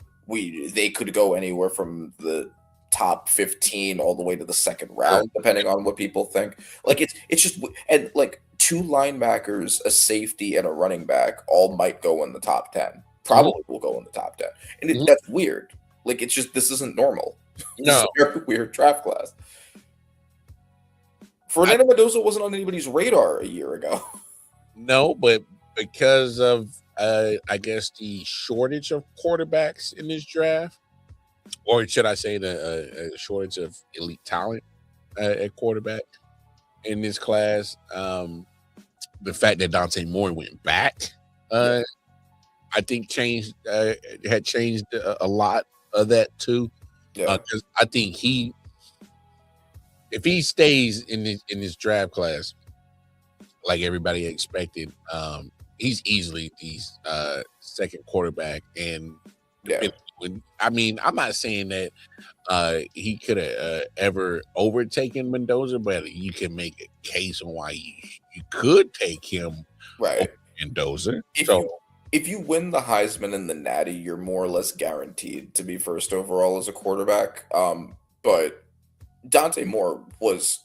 they could go anywhere from the top 15 all the way to the second round, depending on what people think. Like it's just, and like 2 linebackers, a safety, and a running back all might go in the top 10. Probably will go in the top 10, and that's weird. Like it's just, this isn't normal. No, it's a very weird draft class. Fernando Mendoza wasn't on anybody's radar a year ago. No, but because of I guess the shortage of quarterbacks in this draft, or should I say the shortage of elite talent at quarterback in this class, the fact that Dante Moore went back, I think had changed a lot of that too. Yeah, because I think if he stays in this draft class like everybody expected, he's easily the second quarterback. And I mean, I'm not saying that he could have ever overtaken Mendoza, but you can make a case on why you could take him over Mendoza. If you win the Heisman and the Natty, you're more or less guaranteed to be first overall as a quarterback. But Dante Moore was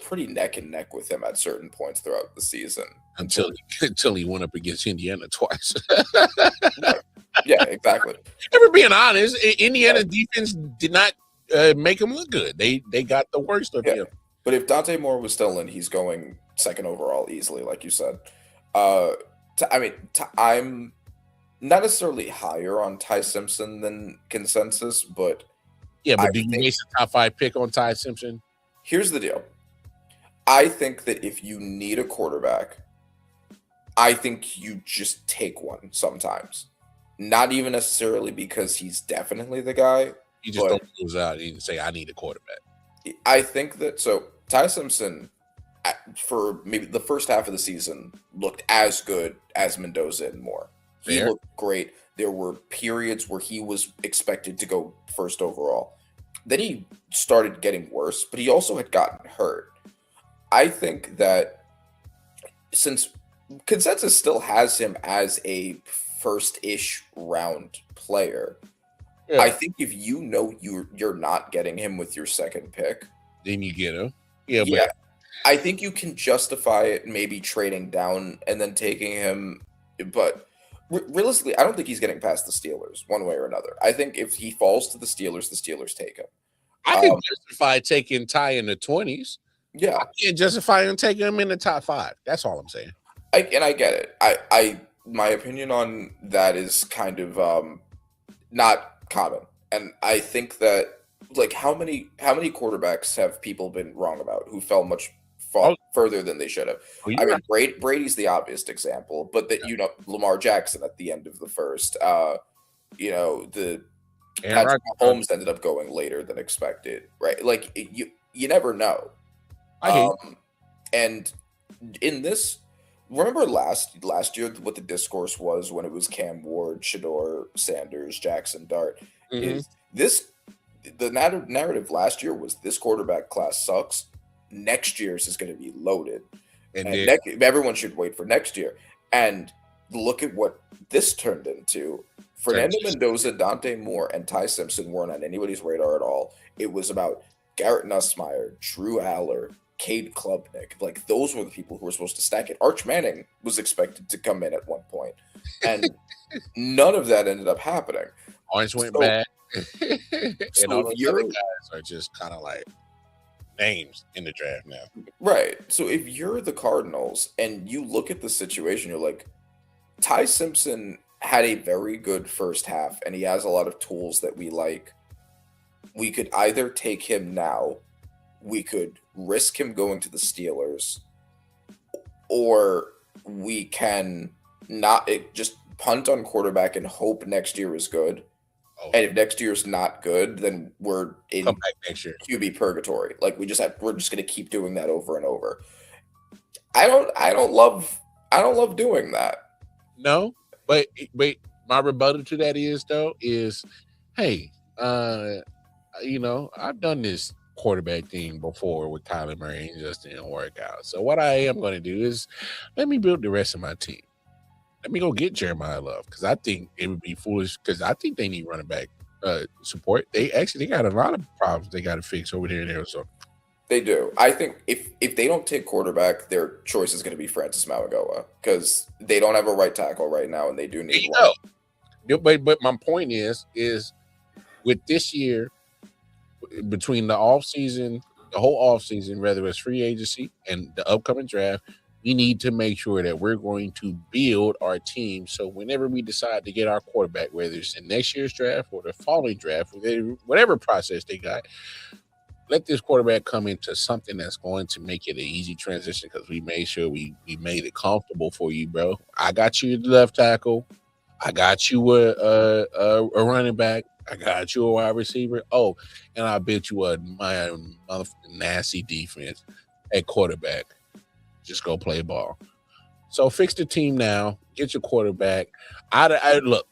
pretty neck and neck with him at certain points throughout the season until he went up against Indiana twice. Yeah, exactly. If we're being honest, Indiana's defense did not make him look good. They got the worst of him. But if Dante Moore was still in, he's going second overall easily, like you said. I'm not necessarily higher on Ty Simpson than consensus, but do you waste a top 5 pick on Ty Simpson? Here's the deal. I think that if you need a quarterback, I think you just take one sometimes. Not even necessarily because he's definitely the guy. You just don't lose out and say, I need a quarterback. I think that, Ty Simpson, for maybe the first half of the season, looked as good as Mendoza and Moore. He looked great. There were periods where he was expected to go first overall. Then he started getting worse, but he also had gotten hurt. I think that since consensus still has him as a first-ish round player, I think if you know you're not getting him with your second pick, then you get him. But I think you can justify it maybe trading down and then taking him, but realistically, I don't think he's getting past the Steelers one way or another. I think if he falls to the Steelers take him. I can justify taking Ty in the 20s. Yeah. I can't justify him taking him in the top 5. That's all I'm saying. I get it. I my opinion on that is kind of not common, and I think that like how many quarterbacks have people been wrong about who fell much Oh, further than they should have? oh, I you're mean, right. Brady's the obvious example, but that Lamar Jackson at the end of the first, the Aaron Patrick Rodgers. Mahomes ended up going later than expected, right? Like you never know. I hate. And in this, remember last year what the discourse was when it was Cam Ward, Shador Sanders, Jackson Dart. Mhm. Is this the narrative last year was this quarterback class sucks. Next year's is going to be loaded, And and then everyone should wait for next year. And look at what this turned into. Fernando Mendoza, Dante Moore, and Ty Simpson weren't on anybody's radar at all. It was about Garrett Nussmeier, Drew Aller, Cade Klubnik. Like those were the people who were supposed to stack it. Arch Manning was expected to come in at one point, and none of that ended up happening. Orange went So- bad. So And all if those you're- other guys are just kind of like names in the draft now. Right. So if you're the Cardinals and you look at the situation, you're like, Ty Simpson had a very good first half and he has a lot of tools that we like. We could either take him now, we could risk him going to the Steelers, or we can just punt on quarterback and hope next year is good. Oh, And if next year's not good, then we're in come back next year. QB purgatory. Like we're just gonna keep doing that over and over. I don't love doing that. No, but my rebuttal to that is, hey, I've done this quarterback thing before with Kyler Murray and it just didn't work out. So what I am going to do is let me build the rest of my team. Let me go get Jeremiah Love because I think it would be foolish because I think they need running back support. They got a lot of problems they got to fix over there in Arizona. They do. I think if they don't take quarterback, their choice is going to be Francis Mauigoa because they don't have a right tackle right now, and they do need one. But my point is with this year, between the offseason, the whole offseason, whether it's free agency and the upcoming draft, we need to make sure that we're going to build our team. So whenever we decide to get our quarterback, whether it's in next year's draft or the following draft, whatever process they got, let this quarterback come into something that's going to make it an easy transition because we made sure we made it comfortable for you, bro. I got you the left tackle. I got you a running back. I got you a wide receiver. Oh, and I built you a nasty defense at quarterback. Just go play ball. So fix the team now. Get your quarterback. I look.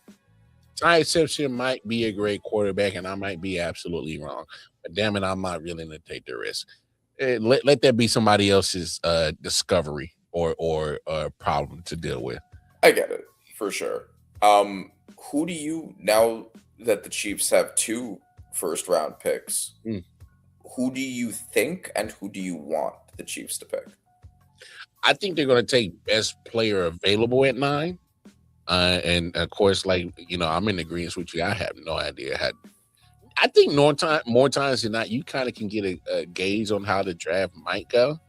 Ty Simpson might be a great quarterback, and I might be absolutely wrong. But damn it, I'm not willing to take the risk. Let that be somebody else's discovery or problem to deal with. I get it for sure. Who do you now that the Chiefs have 2 first-round picks? Who do you think and who do you want the Chiefs to pick? I think they're going to take best player available at 9. And of course, I'm in agreement with you. I have no idea how. I think more times than not, you kind of can get a gauge on how the draft might go.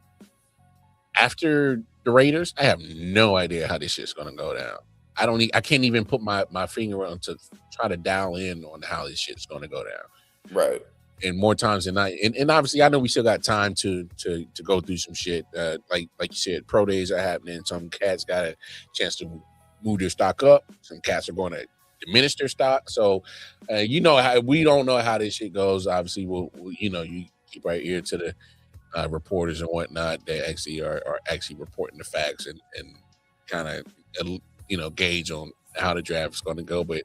After the Raiders, I have no idea how this shit's going to go down. I can't even put my finger on to try to dial in on how this shit's going to go down. Right. And more times than not, and obviously, I know we still got time to go through some shit. Like you said, pro days are happening. Some cats got a chance to move their stock up. Some cats are going to diminish their stock. So, how we don't know how this shit goes. Obviously, we'll you keep our ear to the reporters and whatnot. They actually are actually reporting the facts and kind of gauge on how the draft is going to go. But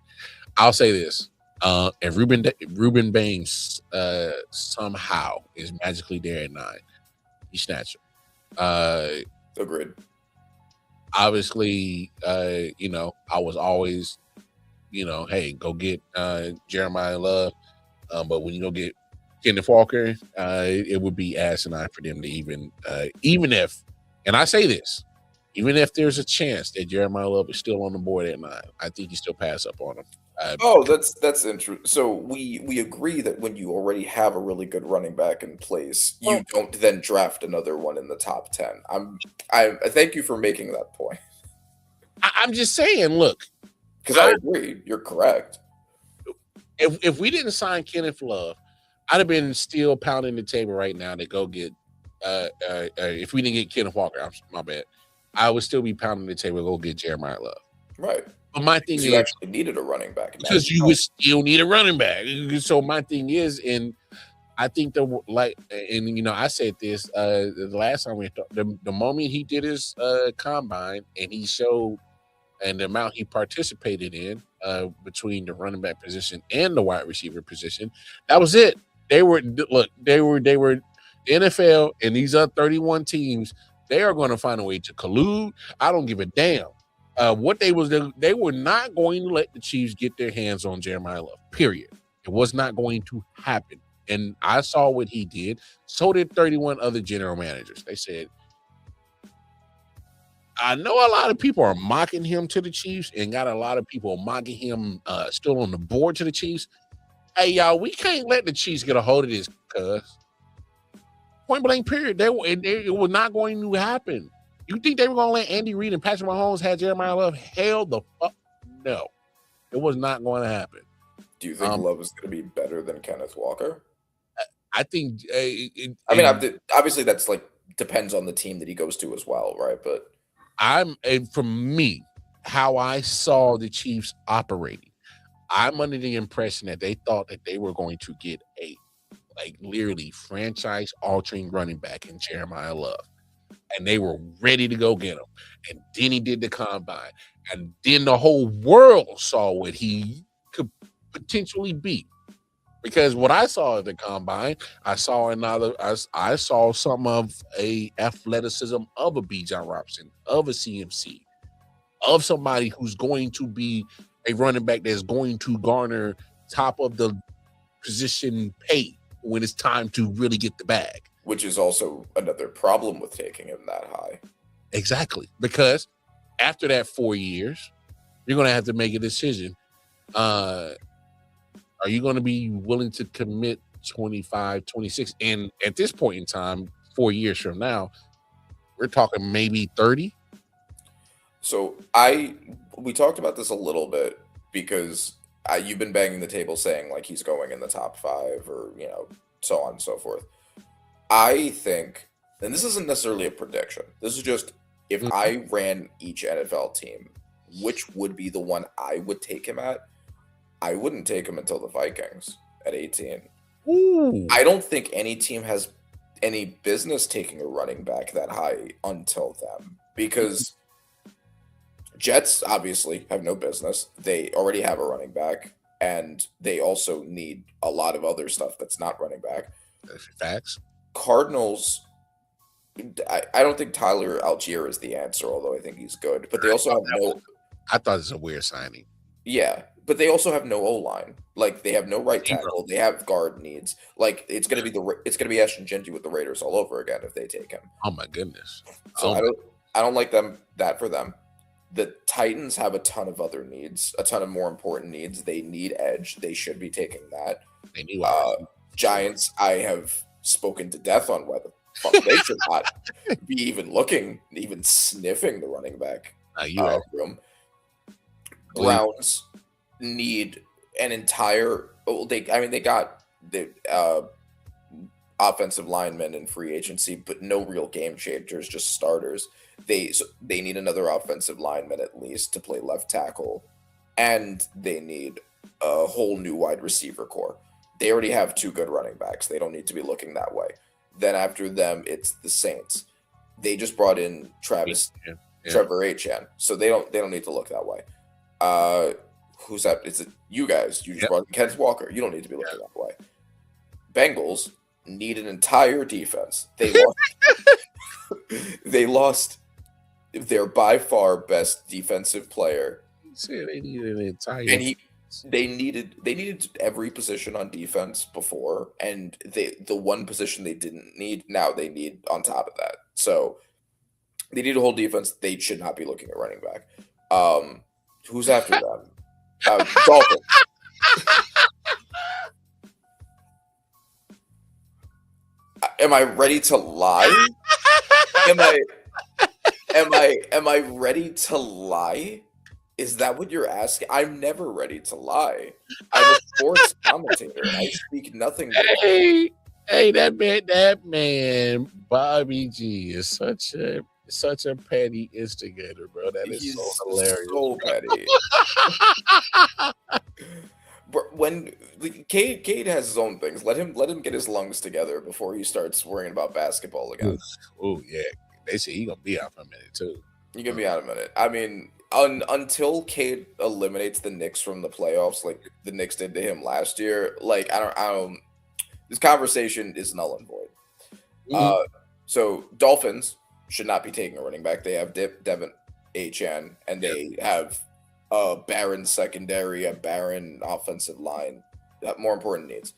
I'll say this. If Ruben Baines somehow is magically there at 9, you snatch him. Agreed. Obviously, I was always, hey, go get Jeremiah Love. But when you go get Kenneth Walker, it would be asinine for them to even if, and I say this, even if there's a chance that Jeremiah Love is still on the board at 9, I think you still pass up on him. That's interesting. So we agree that when you already have a really good running back in place, you don't then draft another one in the top 10. I thank you for making that point. I'm just saying, look, because I agree, you're correct. If we didn't sign Kenneth Love, I'd have been still pounding the table right now to go get. If we didn't get Kenneth Walker, my bad, I would still be pounding the table to go get Jeremiah Love. Right. But my thing is, you actually needed a running back because you would still need a running back. So my thing is, and I think I said this the last time we talked. The moment he did his combine and he showed, and the amount he participated in between the running back position and the wide receiver position, that was it. They were the NFL and these other 31 teams. They are going to find a way to collude. I don't give a damn. What they were not going to let the Chiefs get their hands on Jeremiah Love. Period. It was not going to happen. And I saw what he did. So did 31 other general managers. They said, I know a lot of people are mocking him to the Chiefs and got a lot of people mocking him still on the board to the Chiefs. Hey, y'all, we can't let the Chiefs get a hold of this, cuz. Point blank, period. It was not going to happen. You think they were going to let Andy Reid and Patrick Mahomes have Jeremiah Love? Hell the fuck no. It was not going to happen. Do you think Love is going to be better than Kenneth Walker? I think. Obviously, that's depends on the team that he goes to as well, right? But from me, how I saw the Chiefs operating, I'm under the impression that they thought that they were going to get a literally franchise-altering running back in Jeremiah Love. And they were ready to go get him. And then he did the combine. And then the whole world saw what he could potentially be. Because what I saw at the combine, I saw some of a athleticism of a Bijan Robinson, of a CMC, of somebody who's going to be a running back that's going to garner top of the position pay when it's time to really get the bag. Which is also another problem with taking him that high. Exactly. Because after that 4 years, you're going to have to make a decision. Are you going to be willing to commit 25, 26? And at this point in time, 4 years from now, we're talking maybe 30. So we talked about this a little bit because you've been banging the table saying he's going in the top 5 or, so on and so forth. I think, and this isn't necessarily a prediction, this is just if I ran each NFL team, which would be the one I would take him at? I wouldn't take him until the Vikings at 18. Ooh. I don't think any team has any business taking a running back that high until them because Jets obviously have no business. They already have a running back and they also need a lot of other stuff that's not running back. Facts. Cardinals, I don't think Tyler Algier is the answer, although I think he's good. But they also have no. I thought it was a weird signing. Yeah, but they also have no O-line. They have no right tackle. They have guard needs. It's gonna be Ashton Jeanty with the Raiders all over again if they take him. Oh my goodness. So I don't like that for them. The Titans have a ton of other needs, a ton of more important needs. They need edge. They should be taking that. They need Giants, I have spoken to death on whether they should not be even sniffing the running back room. Browns need an entire. They got the offensive linemen in free agency, but no real game changers, just starters. They need another offensive lineman at least to play left tackle, and they need a whole new wide receiver core. They already have 2 good running backs. They don't need to be looking that way. Then after them, it's the Saints. They just brought in Trevor Etienne, so they don't need to look that way. Who's that? It's you guys. You just brought in Kenneth Walker. You don't need to be looking that way. Bengals need an entire defense. They lost their by far best defensive player. They needed an entire. And they needed every position on defense before, and the one position they didn't need, now they need on top of that. So they need a whole defense. They should not be looking at running back. Who's after them? Dolphins. Am I ready to lie? am I ready to lie? Is that what you're asking? I'm never ready to lie. I'm a sports commentator. I speak nothing but Hey, that man, Bobby G is such a petty instigator, bro. That is he's so hilarious. so petty. When Cade has his own things, let him get his lungs together before he starts worrying about basketball again. Oh yeah, they say he gonna be out for a minute too. You're gonna be out a minute. I mean, until Cade eliminates the Knicks from the playoffs, like the Knicks did to him last year, like I don't. This conversation is null and void. So Dolphins should not be taking a running back. They have Devin Achan, and they have a barren secondary, a barren offensive line. That more important needs.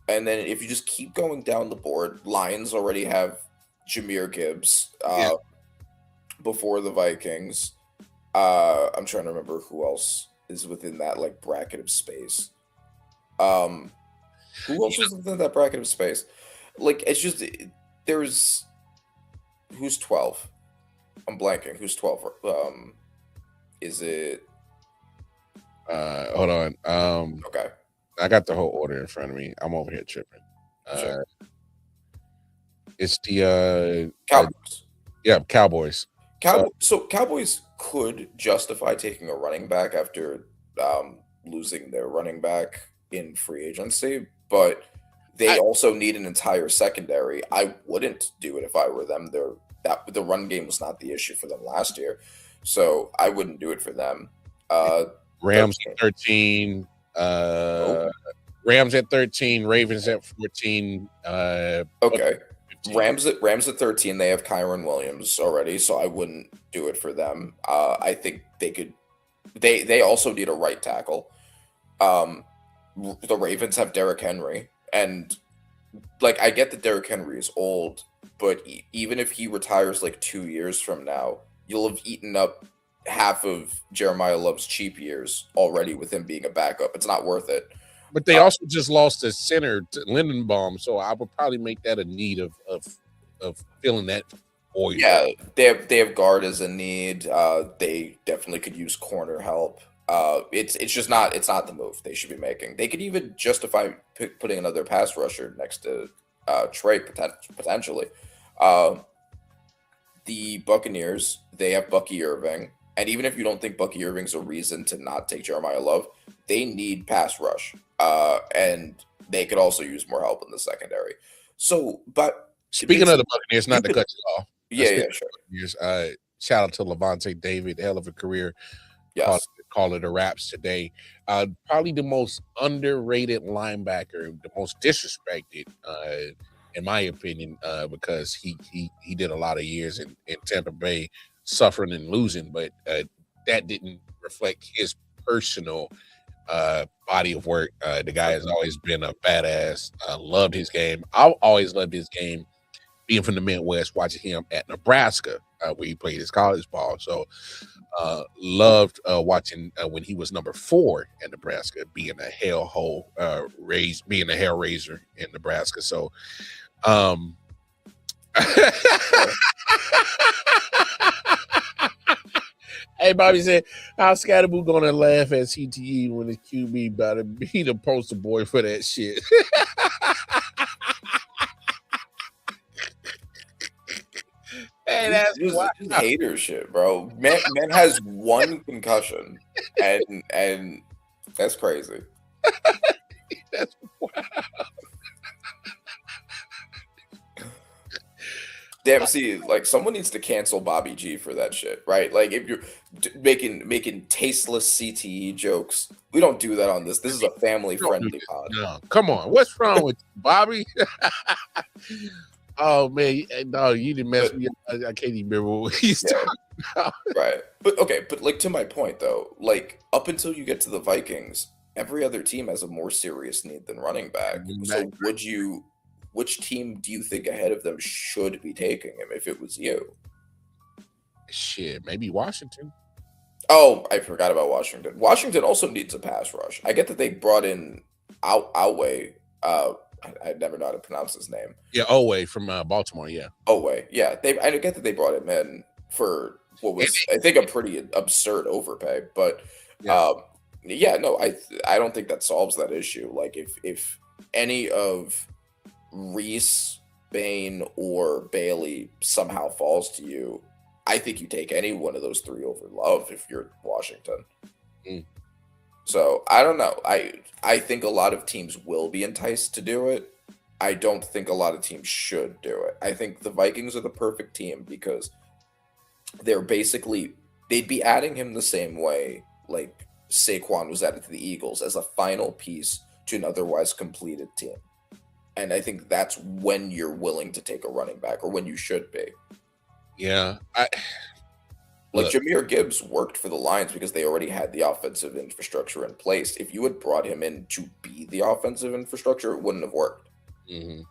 And then if you just keep going down the board, Lions already have Jahmyr Gibbs before the Vikings. I'm trying to remember who else is within that like bracket of space. Who else is within that bracket of space? Like it's just there's who's 12? I'm blanking. Who's 12? Is it? Hold on. Okay. I got the whole order in front of me. I'm over here tripping. Sure. It's the Cowboys. Cowboys. So Cowboys could justify taking a running back after losing their running back in free agency, but they also need an entire secondary. I wouldn't do it if I were them. The run game was not the issue for them last year, so I wouldn't do it for them. Rams at 13. Rams at 13. Ravens at 14. Okay. Rams at 13. They have Kyron Williams already, so I wouldn't do it for them. I think they could. They also need a right tackle. The Ravens have Derrick Henry, and like I get that Derrick Henry is old, but even if he retires like 2 years from now, you'll have eaten up half of Jeremiah Love's cheap years already with him being a backup. It's not worth it. But they also just lost a center to Lindenbaum, so I would probably make that a need of filling that void. Yeah, they have guard as a need. They definitely could use corner help. It's just not the move they should be making. They could even justify putting another pass rusher next to Trey potentially. The Buccaneers, they have Bucky Irving, and even if you don't think Bucky Irving's a reason to not take Jeremiah Love, they need pass rush, and they could also use more help in the secondary. So, but speaking of the Buccaneers, not to cut you off. Yeah, sure. Shout out to Levante David, hell of a career. Yes. Call it a wraps today. Probably the most underrated linebacker, the most disrespected, in my opinion, because he did a lot of years in Tampa Bay, suffering and losing, but that didn't reflect his personal body of work. The guy has always been a badass. Loved his game. I always loved his game. Being from the Midwest, watching him at Nebraska, where he played his college ball. So loved watching when he was number 4 in Nebraska, being a being a hellraiser in Nebraska. So hey, Bobby said, how's Scatterboo gonna laugh at CTE when his QB about to be the poster boy for that shit? Hey, that's just hater shit, bro. Man has one concussion, and that's crazy. That's wild. Damn, see, like someone needs to cancel Bobby G for that shit, right? Like if you're making tasteless CTE jokes, we don't do that on this. This is a family-friendly pod. No, come on, what's wrong with you, Bobby? Oh man, no, you didn't mess me up. I can't even remember what he's talking about. Right, but like to my point though, like up until you get to the Vikings, every other team has a more serious need than running back. So which team do you think ahead of them should be taking him if it was you? Shit, maybe Washington. Oh, I forgot about Washington. Washington also needs a pass rush. I get that they brought in I.O.W. I never know how to pronounce his name. Yeah, I.O.W. from Baltimore. Yeah, I.O.W. Yeah, I get that they brought him in for what was, I think, a pretty absurd overpay. But Yeah. no, I don't think that solves that issue. Like if any of Reese, Bain, or Bailey somehow falls to you, I think you take any one of those three over Love if you're Washington. Mm. So I don't know. I think a lot of teams will be enticed to do it. I don't think a lot of teams should do it. I think the Vikings are the perfect team because they'd be adding him the same way like Saquon was added to the Eagles as a final piece to an otherwise completed team. And I think that's when you're willing to take a running back, or when you should be. Yeah. Like Jahmyr Gibbs worked for the Lions because they already had the offensive infrastructure in place. If you had brought him in to be the offensive infrastructure, it wouldn't have worked. Mm-hmm.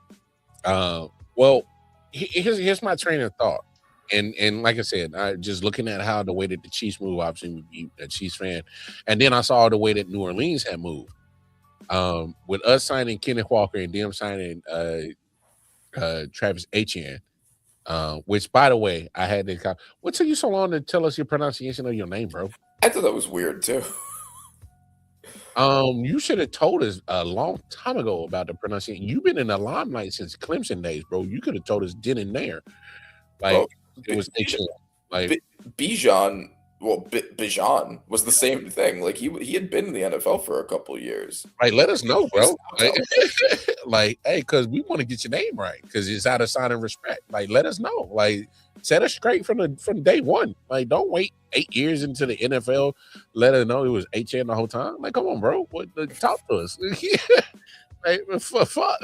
Well, here's my train of thought. And like I said, I just looking at how the way that the Chiefs move, obviously a Chiefs fan, and then I saw the way that New Orleans had moved. With us signing Kenneth Walker and them signing Travis Etienne, which, by the way, I had to. What took you so long to tell us your pronunciation of your name, bro? I thought that was weird too. You should have told us a long time ago about the pronunciation. You've been in the limelight since Clemson days, bro. You could have told us then and there. Like it was like Bijan. Well, Bijan was the same thing. Like he had been in the NFL for a couple of years. Like, let us know, bro. Like, hey, because we want to get your name right, because it's out of sign of respect. Like, let us know. Like, set us straight from day one. Like, don't wait 8 years into the NFL. Let us know it was HN the whole time. Like, come on, bro. Talk to us. Like, fuck.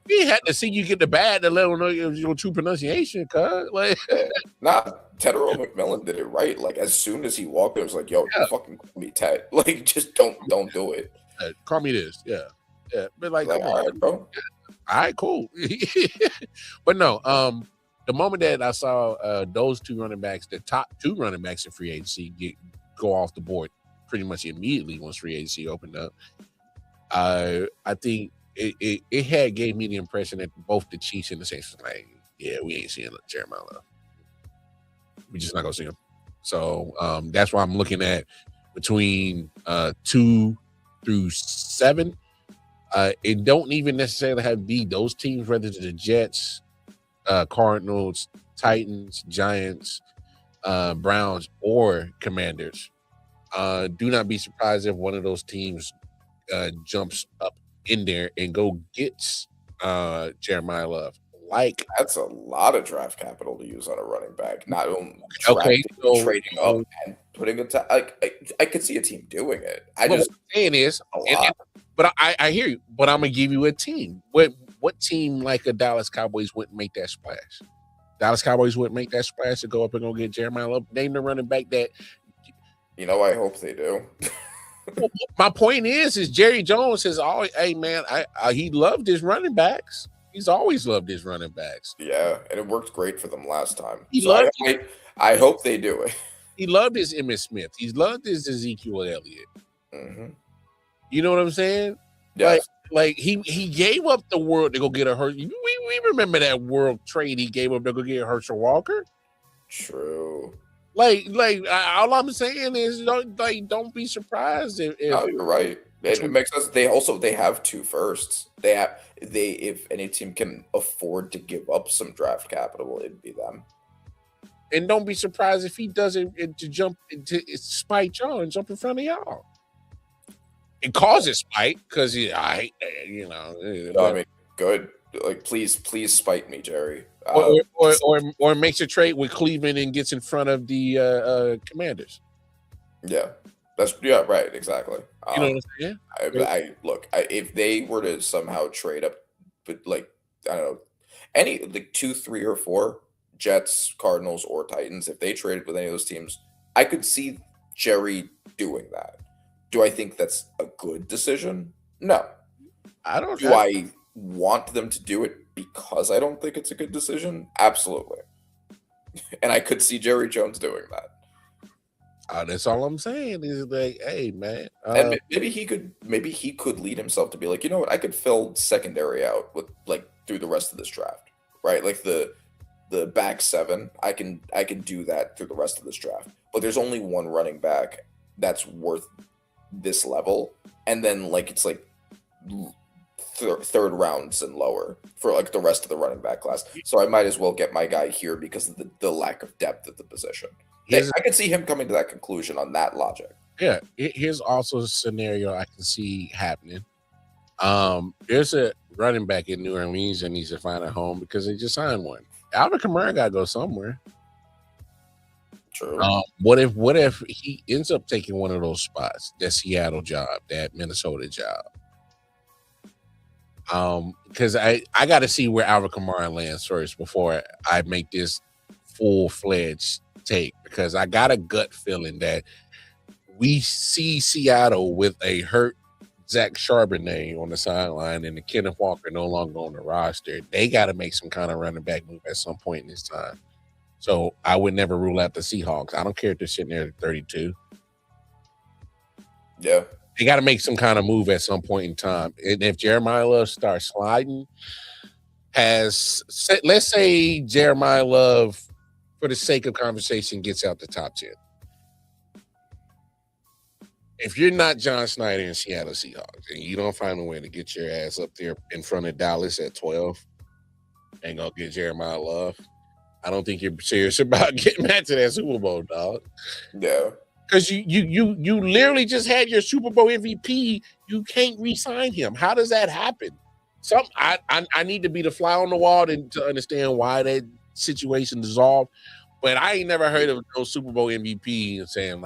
We had to see you get the bad to let them know your true pronunciation, cuz. Like, nah, Tedero McMillan did it right. Like, as soon as he walked, it was like, yo, fucking call me Ted. Like, just don't do it. Call me this. Yeah. But like come all on, right, bro. All right, cool. But no, the moment that I saw those two running backs, the top two running backs in free agency go off the board pretty much immediately once free agency opened up, I think it had gave me the impression that both the Chiefs and the Saints was like, yeah, we ain't seeing Jeremiah Love. We just not gonna see him. So that's why I'm looking at between 2 through 7. It don't even necessarily have to be those teams, whether it's the Jets, Cardinals, Titans, Giants, Browns, or Commanders. Do not be surprised if one of those teams jumps up in there and go gets Jeremiah Love. Like, that's a lot of draft capital to use on a running back. Not only trading up and putting it. I could see a team doing it. What I'm saying is, but I hear you. But I'm gonna give you a team. What team like a Dallas Cowboys wouldn't make that splash? Dallas Cowboys wouldn't make that splash to go up and go get Jeremiah Love. Name the running back that. I hope they do. Well, my point is Jerry Jones has always, hey man, he loved his running backs. He's always loved his running backs. Yeah, and it worked great for them last time. I hope they do it. He loved his Emmitt Smith. He loved his Ezekiel Elliott. Mm-hmm. You know what I'm saying? Yes. Like he gave up the world to go get a Herschel. We remember that world trade he gave up to go get Herschel Walker. True. Like all I'm saying is don't be surprised if no, you're right. It makes sense. They have 2 firsts. If any team can afford to give up some draft capital, it'd be them. And don't be surprised if he does it to jump to spite y'all and jump in front of y'all. It causes spite because I mean, good. Like, please spite me, Jerry. Or makes a trade with Cleveland and gets in front of the Commanders. Yeah, right, exactly. You know what I'm saying? If they were to somehow trade up, but like I don't know, any like 2, 3, or 4 Jets, Cardinals, or Titans, if they traded with any of those teams, I could see Jerry doing that. Do I think that's a good decision? No. I don't. Do I want them to do it because I don't think it's a good decision? Absolutely. And I could see Jerry Jones doing that. That's all I'm saying is like, hey man, and maybe he could lead himself to be like, you know what, I could fill secondary out with like through the rest of this draft, right? Like the the back seven, I can do that through the rest of this draft. But there's only one running back that's worth this level, and then like it's like third rounds and lower for like the rest of the running back class. So I might as well get my guy here because of the lack of depth at the position. I could see him coming to that conclusion on that logic. Yeah, here's also a scenario I can see happening. There's a running back in New Orleans that needs to find a home because they just signed one. Alvin Kamara got to go somewhere. True. What if he ends up taking one of those spots, that Seattle job, that Minnesota job? Because I got to see where Alvin Kamara lands first before I make this full-fledged take, because I got a gut feeling that we see Seattle with a hurt Zach Charbonnet on the sideline and the Kenneth Walker no longer on the roster. They got to make some kind of running back move at some point in this time. So I would never rule out the Seahawks. I don't care if they're sitting there at 32. Yeah. They got to make some kind of move at some point in time. And if Jeremiah Love starts sliding, let's say Jeremiah Love, for the sake of conversation, gets out the top 10. If you're not John Snyder and Seattle Seahawks and you don't find a way to get your ass up there in front of Dallas at 12 and go get Jeremiah Love, I don't think you're serious about getting back to that Super Bowl, dog. Yeah. Because you literally just had your Super Bowl MVP. You can't re-sign him. How does that happen? I need to be the fly on the wall to understand why that situation dissolved. But I ain't never heard of no Super Bowl MVP and saying,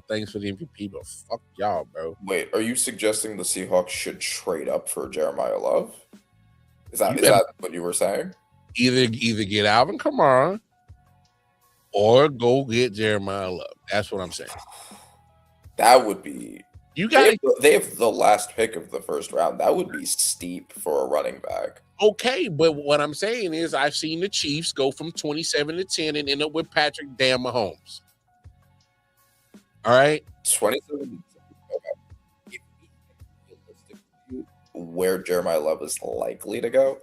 thanks for the MVP, but fuck y'all, bro. Wait, are you suggesting the Seahawks should trade up for Jeremiah Love? Is that what you were saying? Either get Alvin Kamara or go get Jeremiah Love. That's what I'm saying. That would be... They have the last pick of the first round. That would be steep for a running back. Okay, but what I'm saying is I've seen the Chiefs go from 27 to 10 and end up with Patrick damn Mahomes. All right? 27 to 10. Where Jeremiah Love is likely to go,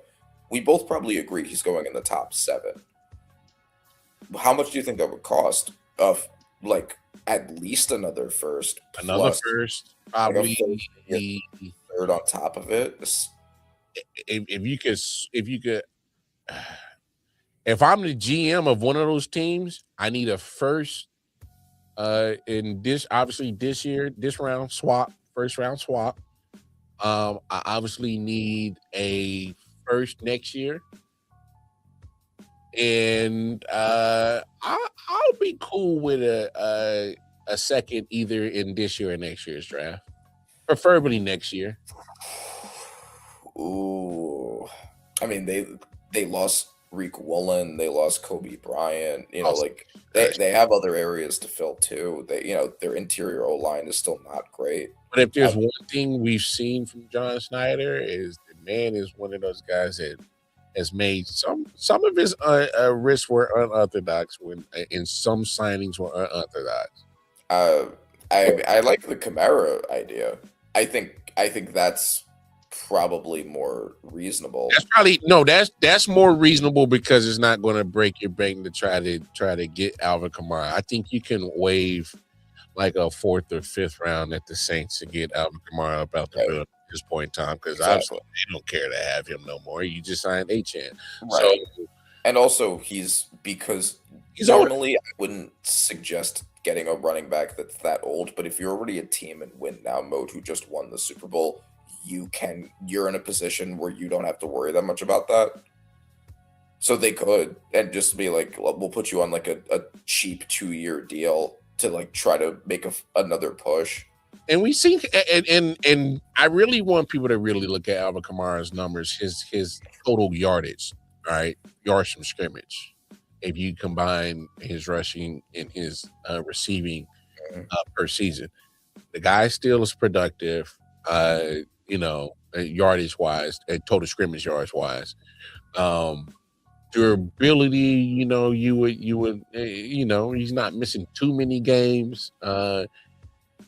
we both probably agree he's going in the top 7. How much do you think that would cost? Of like at least another first. Another first, probably like third on top of it. If I'm the GM of one of those teams, I need a first in this, obviously this year, this round swap, first round swap. I obviously need a first next year. And I'll be cool with a second either in this year or next year's draft. Preferably next year. Ooh, I mean they lost Reek Woolen, they lost Kobe Bryant. You know, like they have other areas to fill too. Their interior O line is still not great. But if there's one thing we've seen from John Snyder is the man is one of those guys that has made some of his risks were unorthodox when in some signings were unorthodox. I like the Kamara idea. I think that's probably more reasonable. That's more reasonable because it's not going to break your bank to try to get Alvin Kamara. I think you can waive like a 4th or 5th round at the Saints to get Alvin Kamara about the bill at this point in time, because obviously they don't care to have him no more. You just signed Achane. Right. So, and also because normally I wouldn't suggest getting a running back that's that old, but if you're already a team in win now mode who just won the Super Bowl, you're in a position where you don't have to worry that much about that. So they could, and just be like, we'll put you on like a cheap 2-year deal to like try to make another push. And we see, and I really want people to really look at Alvin Kamara's numbers, his total yardage, all right, yards from scrimmage. If you combine his rushing and his receiving per season, the guy still is productive. Yardage wise, total scrimmage yards wise. Durability, you would, he's not missing too many games.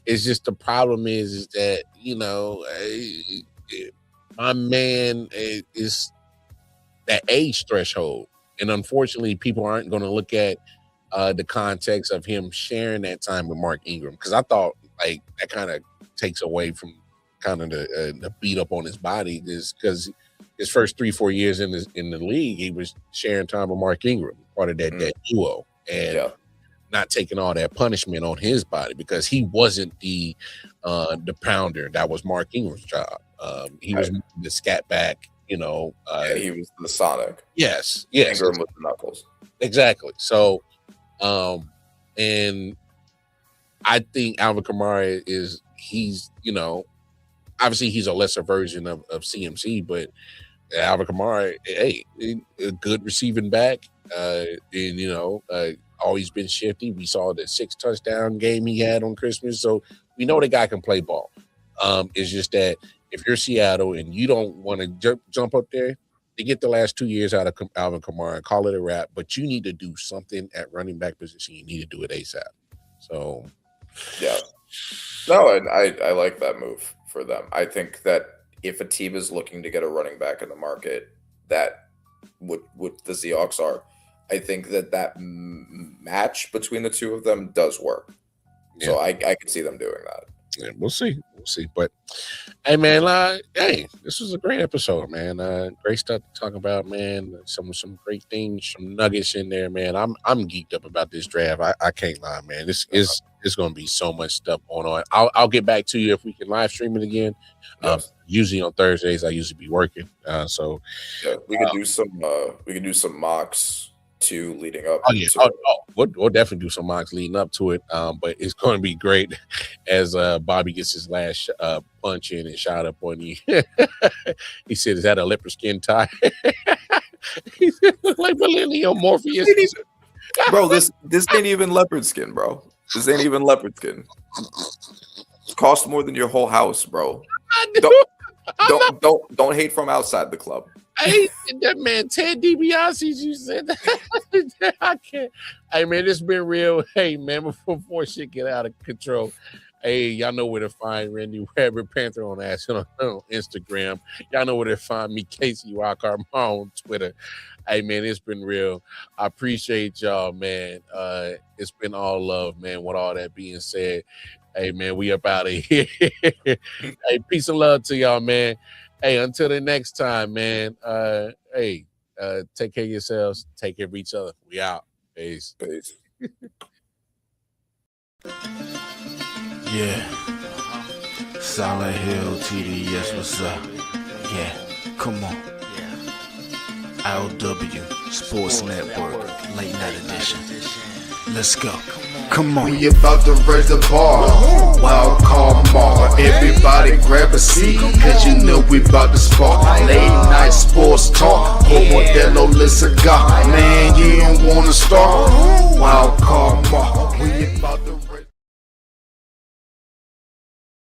It's just the problem is that, my man is that age threshold And unfortunately, people aren't going to look at the context of him sharing that time with Mark Ingram, because I thought like that kind of takes away from kind of the beat up on his body, is because his first 3-4 years in the league, he was sharing time with Mark Ingram, part of that duo, and not taking all that punishment on his body, because he wasn't the pounder. That was Mark Ingram's job. He was the scat back, you know. He was the Sonic. Yes. Ingram with the Knuckles. Exactly. So, and I think Alvin Kamara he's, you know, obviously he's a lesser version of CMC, but Alvin Kamara, hey, a good receiving back, and, you know, always been shifty. We saw the 6 touchdown game he had on Christmas, so we know the guy can play ball. It's just that if you're Seattle and you don't want to jump up there, to get the last 2 years out of Alvin Kamara, call it a wrap, but you need to do something at running back position. You need to do it ASAP. So, yeah. No, and I like that move for them. I think that if a team is looking to get a running back in the market, that what the Seahawks are, I think that match between the two of them does work. Yeah. So I could see them doing that. Yeah, we'll see. But hey, man, hey, this was a great episode, man. Great stuff to talk about, man. Some great things, some nuggets in there, man. I'm geeked up about this draft. I can't lie, man. This is going to be so much stuff going on. I'll get back to you if we can live stream it again. Yes. Usually on Thursdays, I usually be working. So yeah, we could do some mocks too leading up. Oh yeah, we'll definitely do some mocks leading up to it. But it's going to be great as Bobby gets his last punch in and shot up on you. He said, "Is that a leopard skin tie?" He said, "Like Millennium Morpheus." Bro, this ain't even leopard skin, bro. This ain't even leopard skin. It costs more than your whole house, bro. Don't hate from outside the club. I hate that man Ted DiBiase. You said that. I can't. Hey man, it's been real. Hey man, before shit get out of control. Hey, y'all know where to find Randy Weber Panther on Instagram. Y'all know where to find me, Casey Rockhart, on Twitter. Hey man, it's been real. I appreciate y'all, man. It's been all love, man. With all that being said, hey man, we up out of here. Hey, peace and love to y'all, man. Hey, until the next time, man. Hey, take care of yourselves. Take care of each other. We out. Peace. Yeah. Silent Hill TDS, what's up? Yeah, come on. I.O.W. Sports Network, late night edition. Let's go. Come on. We about to raise the bar. Wild card mark. Everybody grab a seat, cause you know we about to spark. Late night sports talk. Modelo, let's go. Man, you don't wanna start. Wild card.